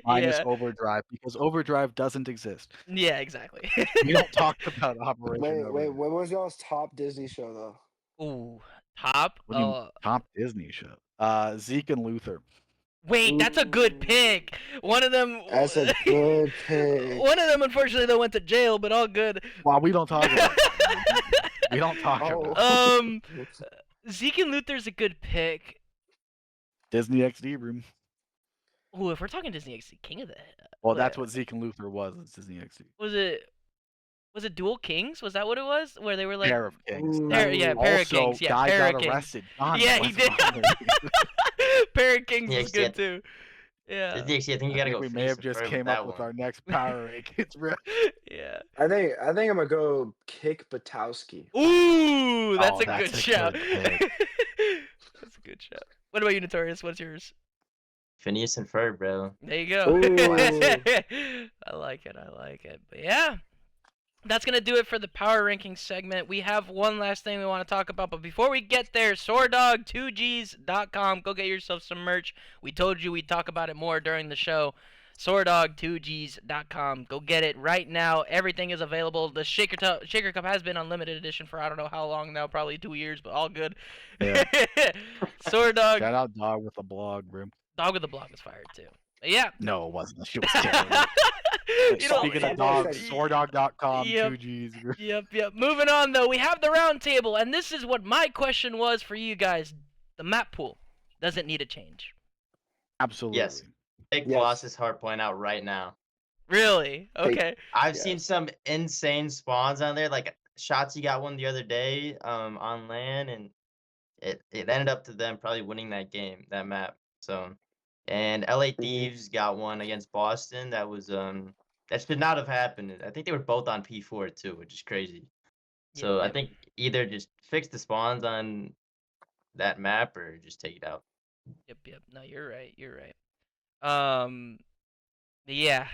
Minus yeah, Overdrive, because Overdrive doesn't exist. yeah, exactly. We don't talk about Operation Wait, Overdrive. what was y'all's top Disney show though? Ooh, top. What do you top Disney show? Zeke and Luther. Wait, that's a good pick. One of them. That's a good pick. One of them, unfortunately, though, went to jail, but all good. Well, we don't talk about that. We don't talk about that. Zeke and Luther's a good pick. Disney XD room. Ooh, if we're talking Disney XD, King of the. Well, that's what Zeke and Luther was. It's Disney XD. Was it Dual Kings? Was that what it was? Where they were like Pair of Kings. Pair of Also, Kings. Yeah, guy Pair got of Kings. arrested. Johnny, Yeah, he what's did. wrong with you? Pair of Kings Yeah, is good too. Yeah. Disney XD, I think you I gotta think go. we may Phineas have and just Ferb with came that up with one. our next power rankings, bro. Yeah. I think I'm gonna go Kick Batowski. Ooh, that's Oh, a that's good a shout. good pick. That's a good shout. What about you, Notorious? What's yours? Phineas and Ferb, bro. There you go. Ooh. I like it. I like it. But yeah, that's going to do it for the power ranking segment. We have one last thing we want to talk about. But before we get there, Swordog2gs.com. Go get yourself some merch. We told you we'd talk about it more during the show. Swordog2gs.com. Go get it right now. Everything is available. The Shaker Cup has been on limited edition for I don't know how long now, probably 2 years, but all good. Yeah. Swordog. Shout out Dog with a blog, bro. Dog with the Block was fired too. But yeah. No, it wasn't. She was terrible. You know, Speaking of dogs, swordog.com, Yep. 2Gs. bro. Yep. Moving on though, we have the round table, and this is what my question was for you guys. The map pool, does it need a change? Absolutely. Yes. Take Yes. Colossus Hardpoint out right now. Really? Okay. I've Yes. seen some insane spawns on there. Like Shotzi got one the other day on LAN, and it ended up to them probably winning that map. So, and LA Thieves got one against Boston. That was that should not have happened. I think they were both on P4 too, which is crazy. So I Yep. think either just fix the spawns on that map or just take it out. Yep. No, you're right. Yeah.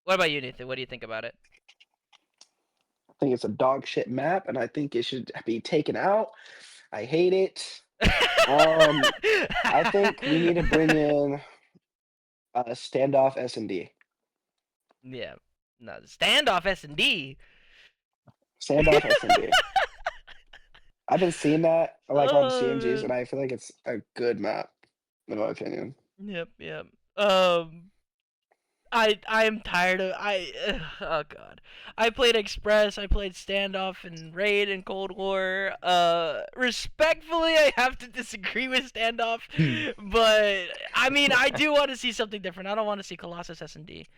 What about you, Nathan? What do you think about it? I think it's a dog shit map, and I think it should be taken out. I hate it. I think we need to bring in a standoff S&D. Yeah. No, standoff S&D. Standoff S&D. I've been seeing that like on CMGs, and I feel like it's a good map, in my opinion. Yep. I'm tired of oh god. I played Express, I played Standoff and Raid and Cold War. Respectfully I have to disagree with Standoff, but I mean I do want to see something different. I don't want to see Colossus S&D.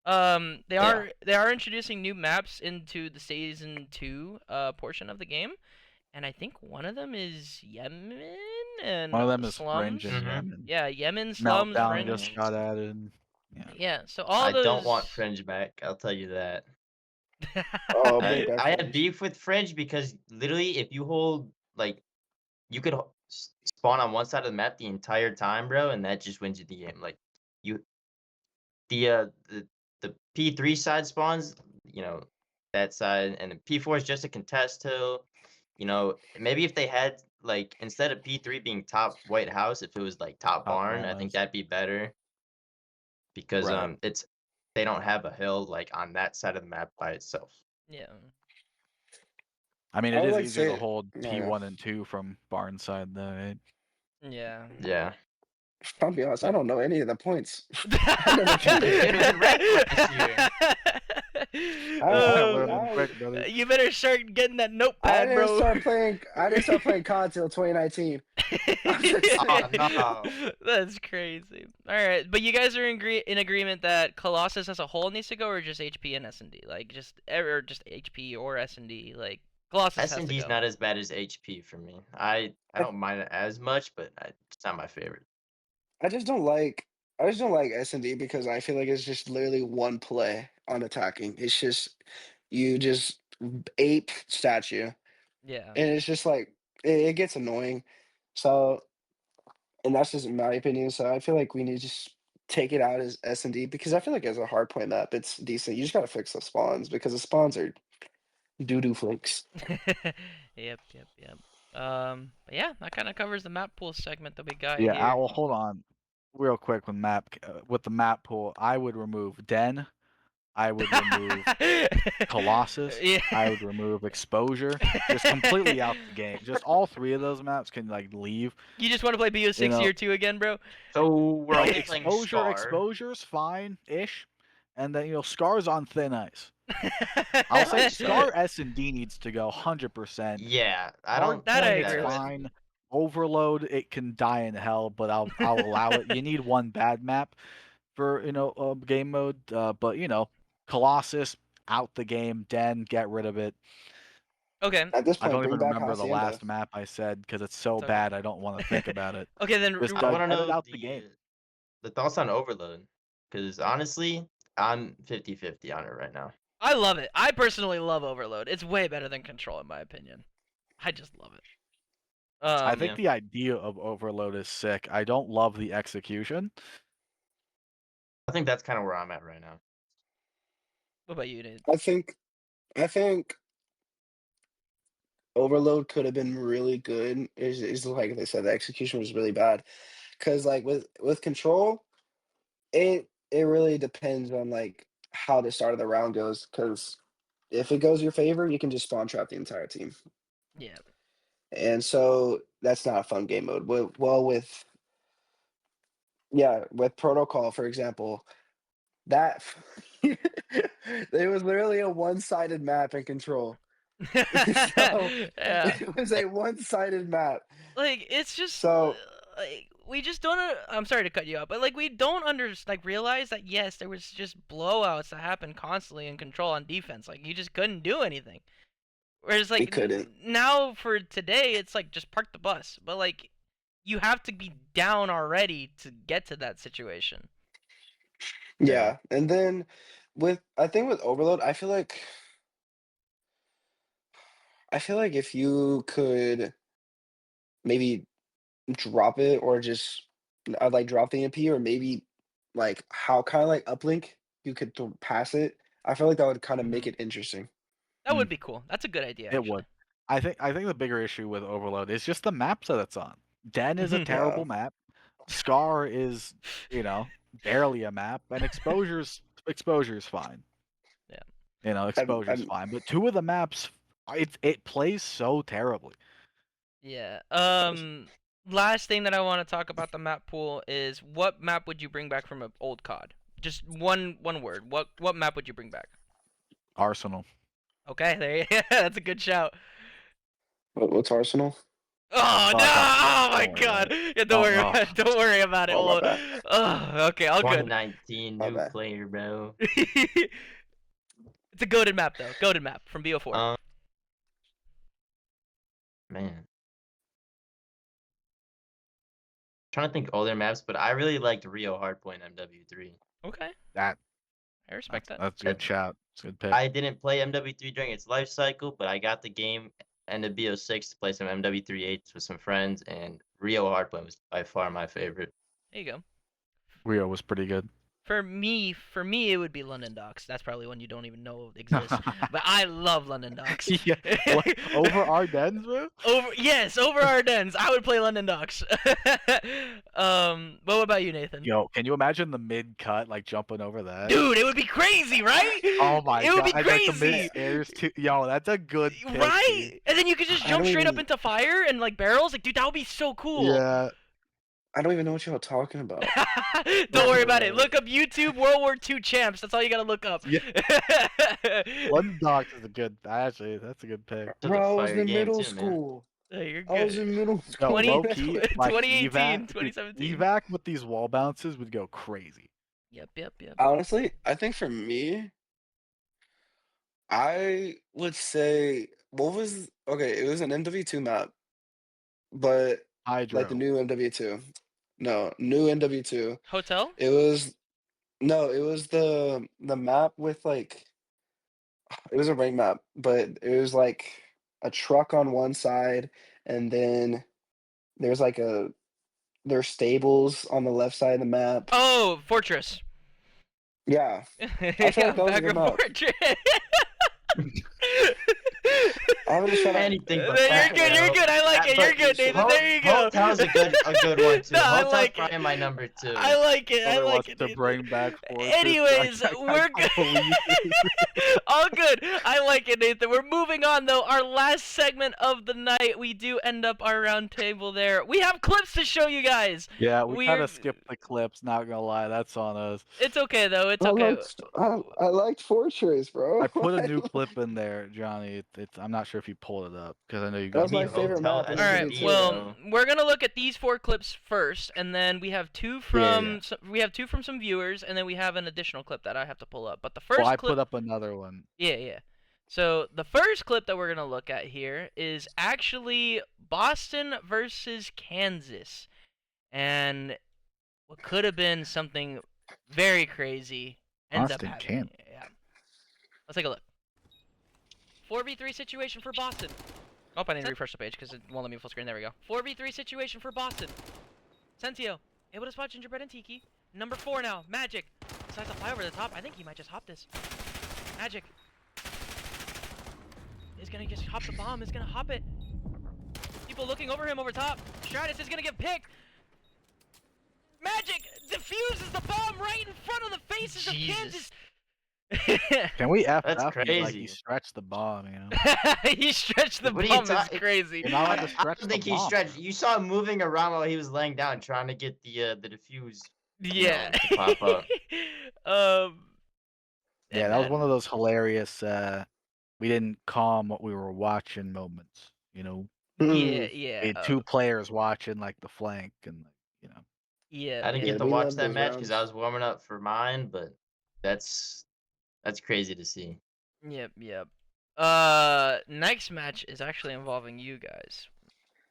They are introducing new maps into the season 2 portion of the game. And I think one of them is Yemen and One of them is slums. Fringe and Yemen. Yeah, Yemen, slums, Meltdown Fringe. just got added. Yeah, so all I those. don't want Fringe back. I'll tell you that. Oh, I bring back had Fringe. beef with Fringe because literally, if you hold like, you could spawn on one side of the map the entire time, bro, and that just wins you the game. Like, the P3 side spawns, that side, and the P4 is just a contest hill. You know, maybe if they had like instead of P3 being top White House, if it was like top Top barn, White I think House. that'd be better because Right. it's they don't have a hill like on that side of the map by itself. Yeah. I mean, I it would is like to easier to say, hold oh yeah. T1 and 2 from Barnside, though, right? Yeah. Yeah. I'll be honest, I don't know any of the points. I I never played it. Dude, it was in ranked last year. Learn them I quick, brother. You better start getting that I notepad, didn't bro. start playing. I didn't start playing COD till 2019. I'm just Oh saying. no. That's crazy. All right, but you guys are in agreement that Colossus as a whole needs to go, or just HP and S&D, like or just HP or S&D, like Colossus has to SND's go. not as bad as HP for me. I don't mind it as much, but it's not my favorite. I just don't like. I just don't like S&D because I feel like it's just literally one play on attacking. It's just you just ape statue, Yeah. and it's just like it gets annoying. So, and that's just my opinion. So I feel like we need to just take it out as S&D because I feel like as a hard point map, it's decent. You just gotta fix the spawns because the spawns are doo doo flakes. Yep. But yeah, that kind of covers the map pool segment that we got Yeah, here. well, hold on. Real quick with the map pool, I would remove Den. I would remove Colossus. Yeah. I would remove Exposure. Just completely out the game. Just all three of those maps can like leave. You just want to play BO6 You know, year 2 again, bro? So we're like only playing Scar. Exposure's fine-ish, and then Scar's on thin ice. I'll say Scar S&D needs to go 100%. Yeah, I Hard don't That I point, think it's agree that with. fine. Overload, it can die in hell, but I'll allow it. You need one bad map for game mode, but Colossus out the game. Den, get rid of it. Okay. At this I point, don't bring even back remember the Hacienda. last map I said because it's so It's okay. bad I don't want to think about it. Okay, then Just I want to get it know out the game. the thoughts on Overload because honestly, I'm 50-50 on it right now. I love it. I personally love Overload. It's way better than Control in my opinion. I just love it. I think Yeah. the idea of Overload is sick. I don't love the execution. I think that's kind of where I'm at right now. What about you, Nate? I think Overload could have been really good. Is like they said, the execution was really bad. Cause like with Control, it really depends on like how the start of the round goes. Cause if it goes your favor, you can just spawn trap the entire team. Yeah. And so that's not a fun game mode. With yeah, with Protocol, for example, that it was literally a one-sided map in Control. So Yeah. it was a one-sided map. Like it's just So like we just don't. I'm sorry to cut you off, but like we don't realize that yes, there was just blowouts that happened constantly in Control on defense. Like you just couldn't do anything. Whereas we like couldn't. now for today, it's like just park the bus. But like you have to be down already to get to that situation. Yeah. And then I think with Overload, I feel like if you could maybe drop it or just like drop the MP or maybe like how kind of like uplink you could pass it. I feel like that would kind of make Mhm. it interesting. That would be cool. That's a good idea. It Actually. would. I think the bigger issue with Overload is just the maps that it's on. Den is a Mhm. terrible Yeah. map. Scar is, barely a map, and Exposure's fine. Yeah. Exposure's I'm fine, but two of the maps, it plays so terribly. Yeah. Last thing that I want to talk about the map pool is what map would you bring back from an old COD? Just one word. What map would you bring back? Arsenal. Okay, there you That's a good shout. what's Arsenal? Oh no! Fuck Oh Arsenal. my Don't worry about god! it. Yeah, don't worry Oh, about it. Don't worry about it. Oh my Well, bad. okay, all good. 2019 My new bad. player, bro. It's a goaded map though. Goaded map from BO4. Man. Trying to think older maps, but I really liked Rio Hardpoint MW3. Okay, that I respect that. that's a good shout. It's a good pick. I didn't play MW3 during its life cycle, but I got the game and the BO6 to play some MW3 8s with some friends, and Rio Hardpoint was by far my favorite. There you go. Rio was pretty good. For me, it would be London Docks. That's probably one you don't even know exists. But I love London Docks. Yeah, what, over Ardennes, bro? Over Ardennes. I would play London Docks. But what about you, Nathan? Yo, can you imagine the mid cut like jumping over that? Dude, it would be crazy, right? Oh my it would god! be And, like, the crazy. mid stairs too. Yo, that's a good pick, Right? dude. And then you could just I jump don't straight up even- into fire and like barrels. Like, dude, that would be so cool. Yeah. I don't even know what y'all talking about. Don't worry about it. Look up YouTube World War II champs. That's all you gotta look up. Yeah. London Docks is a good. Actually, that's a good pick. To the Bro, I was fire in game middle too, man. school. Hey, you're I was good. in middle Yo, school. 20 low key, like 2018, evac, 2017. evac with these wall bounces would go crazy. Yep. Honestly, I think for me, I would say it was an MW2 map, but Hydro. like the new MW2. No, new MW2. Hotel? It was the map with like it was a ring map, but it was like a truck on one side, and then there's like there's stables on the left side of the map. Oh, Fortress. Yeah, Yeah, feel like that was a good Bagram map. Fortress. I'm gonna shut up. Anything but You're that, good. You're bro. good. I like it. You're good, Nathan. There you go. Hotel's a good one too. No, I Hotel's like it. probably my number 2. I like it. I Someone like wants it. to Nathan. bring back Fortress. Anyways, we're I believe good. All good. I like it, Nathan. We're moving on though. Our last segment of the night, we do end up our round table there. We have clips to show you guys. Yeah, we kind We're- of skipped the clips. Not gonna lie, that's on us. It's okay though. It's okay. I liked Fortress, bro. I put a new clip in there, Johnny. I'm not sure if you pulled it up because I know you That got. was my Me, favorite Hotel map. has All to right. be, Well, bro. we're gonna look at these 4 clips first, and then we have two from we have 2 from some viewers, and then we have an additional clip that I have to pull up. But the first Well, I clip, put up another one. yeah. So the first clip that we're gonna look at here is actually Boston versus Kansas, and what could have been something very crazy ends Boston, up happening. Kansas. Yeah. Let's take a look. 4v3 situation for Boston. Oh, I need to refresh the page because it won't let me full screen. There we go. 4v3 situation for Boston. Sentio, able to spot Gingerbread and Tiki. Number 4 now, Magic. Decides to fly over the top. I think he might just hop this. Magic is gonna just hop the bomb. Is gonna hop it. People looking over him over top. Stratus is gonna get picked. Magic diffuses the bomb right in front of the faces of Kansas. Can we F That's up? Like crazy. he stretched the bomb, you know. He stretched the What are you bomb. It's talking- crazy. You're not allowed to I stretch don't the think he bomb. stretched. You saw him moving around while he was laying down, trying to get the diffuse. Yeah. to pop up. Yeah, that was one of those hilarious. We didn't calm what we were watching moments. You know, Yeah, we yeah. had 2 players watching like the flank, and you know. Yeah. I didn't yeah. get to we watch love that those match because I rounds. was warming up for mine, but that's crazy to see. Yep. Next match is actually involving you guys.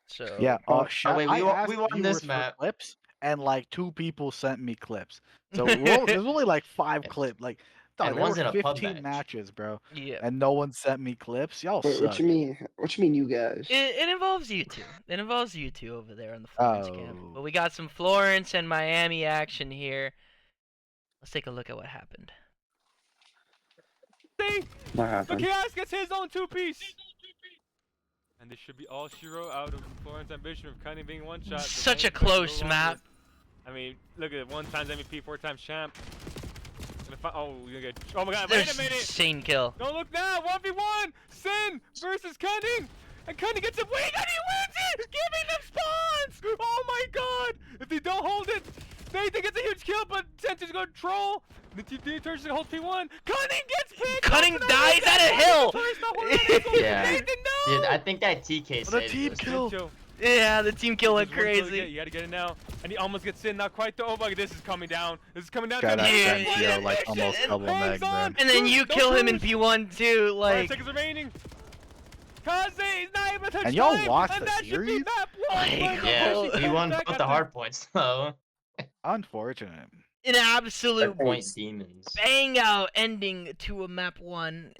So Yeah. Oh, wait, I we asked won this viewers for map. clips, and like 2 people sent me clips. So there's only like 5 And- clips. Like, and dog, there one's were in a pub 15 match. matches, bro, yeah. and no one sent me clips. Y'all Wait, suck. what you mean? What you mean, you guys? It involves you two. It involves you two over there on the Florence camp. Oh. But we got some Florence and Miami action here. Let's take a look at what happened. See? What The happened? Chaos gets his own 2-piece. And this should be all Shiro out of Florence Ambition of Cunning being one shot. Such a close map. I mean, look at it. 1 times MVP, 4 times champ. Oh, you're gonna get. Oh my god, There's wait a minute! insane kill. Don't look now! 1v1! Sin versus Cunning! And Cunning gets a wing and he wins it! Giving them spawns! Oh my god! If they don't hold it, Nathan gets a huge kill, but Sentinel's gonna troll. The TD turns to hold P1. Cunning gets picked! Cunning up, and dies I at a think hill! Notorious not holding it. Yeah. Nathan, no! Dude, I think that TK What a saved team us. kill. Joe, Yeah, the team kill went there's one kill to crazy. get, You gotta get it now. And he almost gets in, not quite though. Oh my god, this is coming down. This is coming down. Got to that Yeah, him. yeah, like almost and double hangs meg there. on. And then you Don't kill him in lose. P1 too, 5 like. seconds remaining. Kaze is not able to touch And y'all time, watched and the that should be series? map 1. Like, but Yeah, Oh, we won back both at the that. hard points though. Unfortunate. An absolute Point demons. bang out ending to a map 1.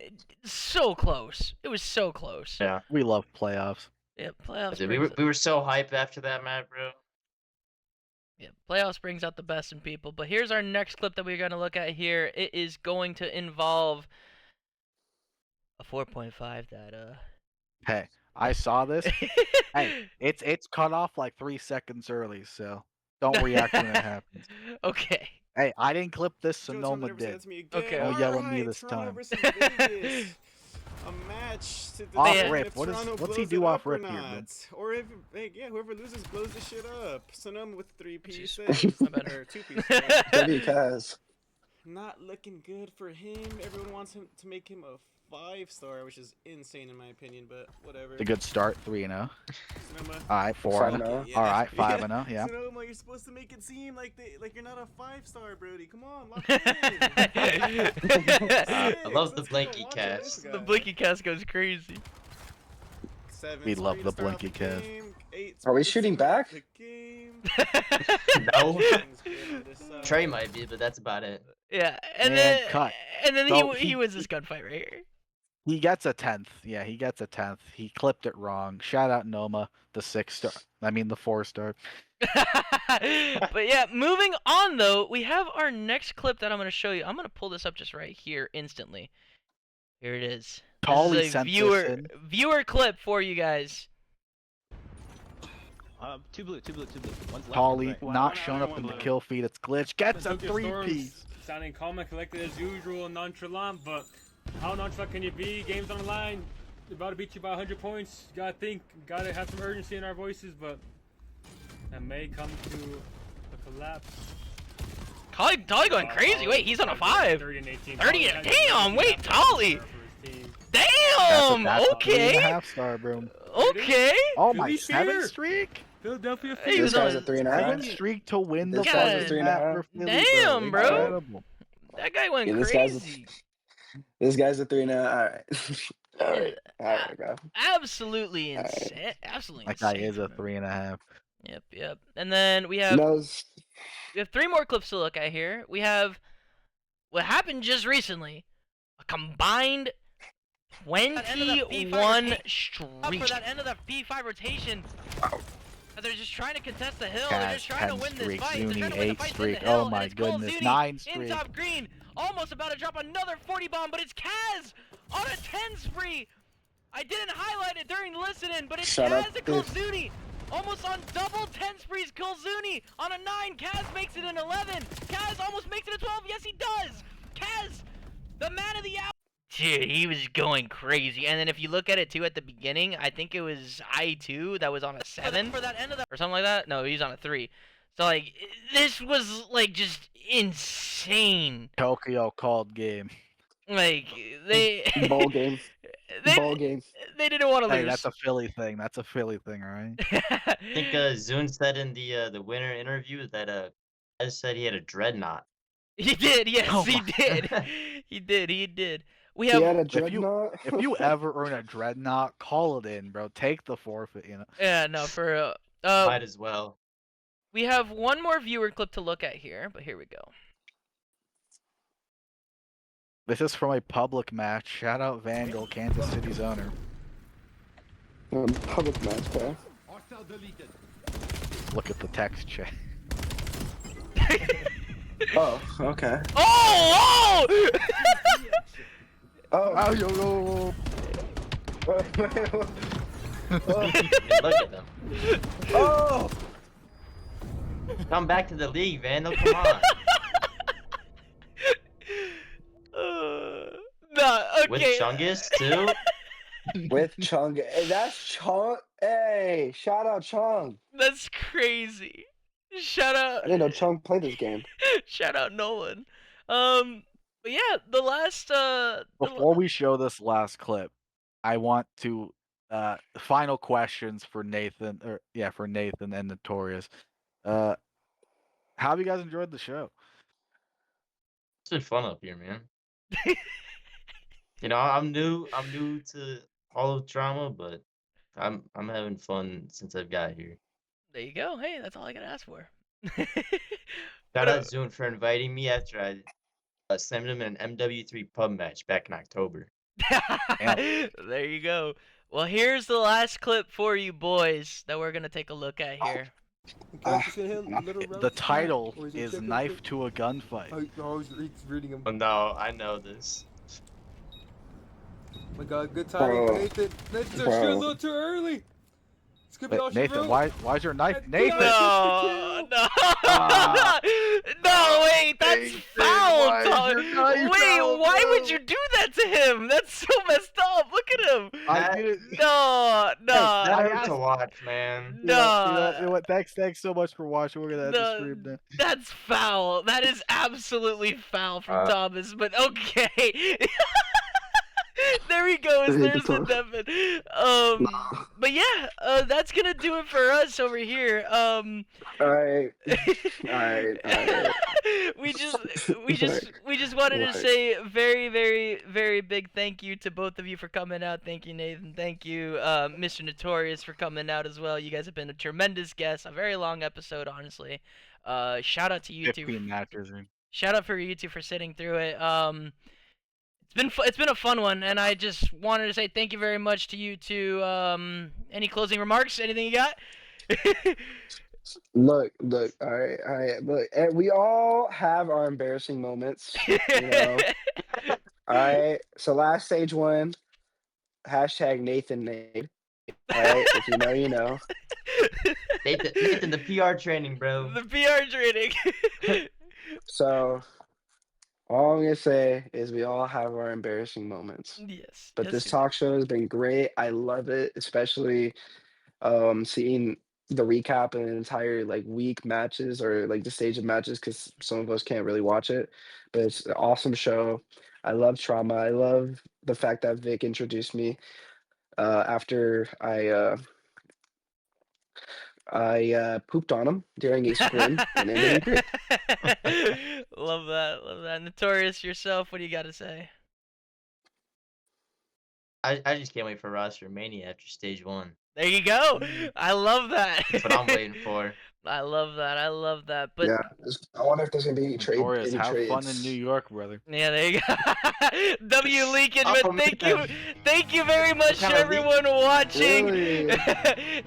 So close. It was so close. Yeah. We love playoffs. Yeah, playoffs. Dude, brings it. we were so hyped after that map, bro. Yeah, playoffs brings out the best in people. But here's our next clip that we're going to look at here. It is going to involve a 4.5 that Hey, I saw this. Hey, it's cut off like 3 seconds early, so don't react when it happens. Okay. Hey, I didn't clip this, Joe Sonoma never said did. that to me again. Okay. Don't yell at me Alright, this Toronto time. versus Vegas. A match to Off determine rip. if What's Toronto he blows do it off up or rip here, man? not. Or if, hey, yeah, whoever loses blows the shit up. Sonoma with 3 pieces. My bad. Or 2 pieces. Maybe Kaz. Not looking good for him. Everyone wants him to make him a 5-star, which is insane in my opinion, but whatever. It's a good start, 3-0. Sonoma. Alright, 4-0. 5-0. Alright, 5-0, yeah. Sonoma, you're supposed to make it seem like you're not a 5-star, Brody. Come on, lock it in. I love the Let's blinky keep on watching this cast. guy. The blinky cast goes crazy. 7 We love spree the to start off blinky the cast. game, 8 Are we spree to shooting start off back? the game. No. Things good on this side. Trey might be, but that's about it. Yeah, and And then cut. and then So he he- wins this gunfight right here. He gets a 10th. Yeah, he gets a 10th. He clipped it wrong. Shout out Noma, the 6-star. I mean, the 4-star. But yeah, moving on though, we have our next clip that I'm gonna show you. I'm gonna pull this up just right here instantly. Here it is. Tolly This is a sent this in. viewer clip for you guys. Two blue. One's left, Tolly one's right. not showing up in the kill feed. It's glitch. Gets a Tokyo Storms 3-piece. Sounding calm and collected as usual, nonchalant, but how nonchalant can you be? Game's on the line. They're about to beat you by 100 points. You gotta think, gotta have some urgency in our voices, but that may come to a collapse. Tolly going crazy. Wait, he's on a 5. 30 and 18. 30 Tolly damn, has wait, 18 Tolly. for his team. Damn. That's a Okay. 3.5-star, bro. Okay. Oh, To my be 7 fair, streak? Philadelphia He This was Phillies. guy's on a 3.5. 7 streak to win the This guy's a fucking 3.5. map for Philly, Damn, bro. Incredible. That guy went Yeah, crazy. This guy's a 3-0. Alright. Alright. Alright, bro. Absolutely Alright. insane. Absolutely That guy insane. is a man. 3.5. Yep. And then we have No, we have 3 more clips to look at here. We have what happened just recently. A combined 21 streak. For that end of the P5 rotation. They're just trying to contest the hill. They're Kaz, just trying to 10 win this streak. fight. They're Zuni, trying to win the 8 fight in streak. the hill, Oh and my it's Cole goodness. Zuni 9 in streak. top green. Almost about to drop another 40 bomb, but it's Kaz on a 10 spree. I didn't highlight it during listening, but it's Shut up, Kaz and dude. Kolzuni. Almost on double 10 sprees. Kolzuni on a 9. Kaz makes it an 11. Kaz almost makes it a 12. Yes, he does. Kaz, the man of the hour. Dude, he was going crazy. And then if you look at it too at the beginning, I think it was I2 that was on a 7 for that end of the or something like that. No, he's on a 3. So like this was like just insane. Tokyo called game. Like they ball game. Ball game. they didn't want to Hey, lose. that's a Philly thing. That's a Philly thing, alright? I think Zune said in the winner interview that I said he had a dreadnought. He did, yes, Oh he my did. God. He did. We He have had a If you- dreadnought. If you ever earn a dreadnought, call it in, bro. Take the forfeit, you know. yeah, no, for Might as well. we have one more viewer clip to look at here, but here we go. This is from a public match. Shout out Vandal, Kansas City's owner. Public match, bro. Look at the text chat. Oh, okay. Oh! Oh. Oh, yo, yo, Oh. I mean, look at them. Oh. Come back to the league, Vandal. Come on. No, With okay. Chungus too. With Chung. Hey, that's Chung. Hey, shout out Chung. That's crazy. Shout out. I didn't know Chung played this game. Shout out Nolan. But yeah, the last Before we show this last clip, I want to final questions for Nathan for Nathan and Notorious. How have you guys enjoyed the show? It's been fun up here, man. You know, I'm new to all of drama, but I'm having fun since I've got here. there you go. Hey, that's all I gotta ask for. Shout out Zune for inviting me after I slammed him in an MW3 pub match back in October. There you go. Well, here's the last clip for you boys that we're gonna take a look at here. Catfish in him, little The roach? title Or is it is chicken Knife fish? to a Gunfight. Oh, he's reading him. Oh no, I know this. My God, good timing for Bro, Nathan. Nathan's shooting a bro. little too early. Skipping Wait, off Nathan, route. why's your knife? And Nathan! No, no, Ah. no, wait, that's Nathan, foul, why is Tom. your knife Wait, out, why would bro? you do that to him? That's so messed up. Look at him. I That- didn't. No, no, That I hurt asked- to watch, man. You know no, what? Thanks so much for watching. We're gonna end the no. stream now. That's foul. That is absolutely foul from Thomas. But okay. There he goes. There's the Devin. But yeah, that's gonna do it for us over here. Alright. Alright. we just wanted to say very, very, very big thank you to both of you for coming out. Thank you, Nathan. Thank you, Mr. Notorious, for coming out as well. You guys have been a tremendous guest. A very long episode, honestly. Shout out to you two. 15 matches. Shout out for you two for sitting through it. It's been a fun one, and I just wanted to say thank you very much to you two. Any closing remarks? Anything you got? Look, alright, look, and we all have our embarrassing moments, you know. Alright, so last stage 1, hashtag Nathan Nade. Alright, if you know, you know. Nathan, the PR training, bro. The PR training. So, all I'm gonna say is we all have our embarrassing moments. Yes. But yes, this we talk show has been great. I love it, especially seeing the recap of an entire like week matches or like the stage of matches because some of us can't really watch it. But it's an awesome show. I love Trauma. I love the fact that Vic introduced me after I pooped on him during a scrim in MVP3. Love that. Love that. Notorious, yourself. What do you got to say? I just can't wait for roster mania after stage 1. There you go. I love that. That's what I'm waiting for. I love that. I love that. But Yeah, I wonder if there's gonna be any Notorious, have trades. fun in New York, brother. yeah, there you go. W leakage, Oh, but thank you very much to kind of everyone watching. Really?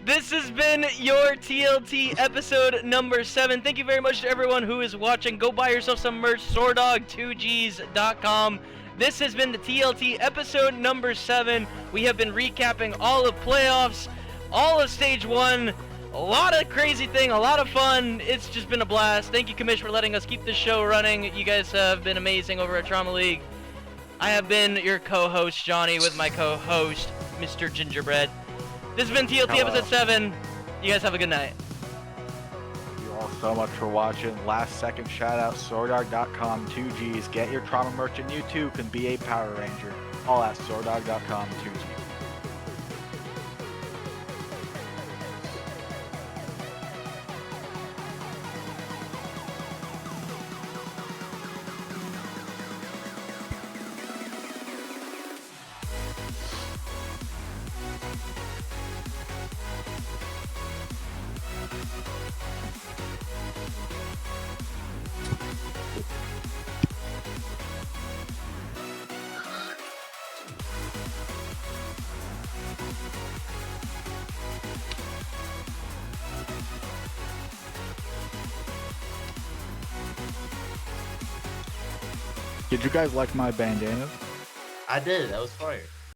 This has been your TLT episode number 7. Thank you very much to everyone who is watching. Go buy yourself some merch, sordog2gs.com. This has been the TLT episode number 7. We have been recapping all of playoffs, all of stage 1. A lot of crazy thing, a lot of fun. It's just been a blast. Thank you, Commish, for letting us keep this show running. You guys have been amazing over at Trauma League. I have been your co-host, Jonnny, with my co-host, Mr. Gingerbread. This has been TLT episode 7. You guys have a good night. Thank you all so much for watching. Last second shout out, sordog.com, 2Gs. Get your Trauma merch and you too can be a Power Ranger. All at sordog.com, 2Gs. Did you guys like my bandana? I did. That was fire.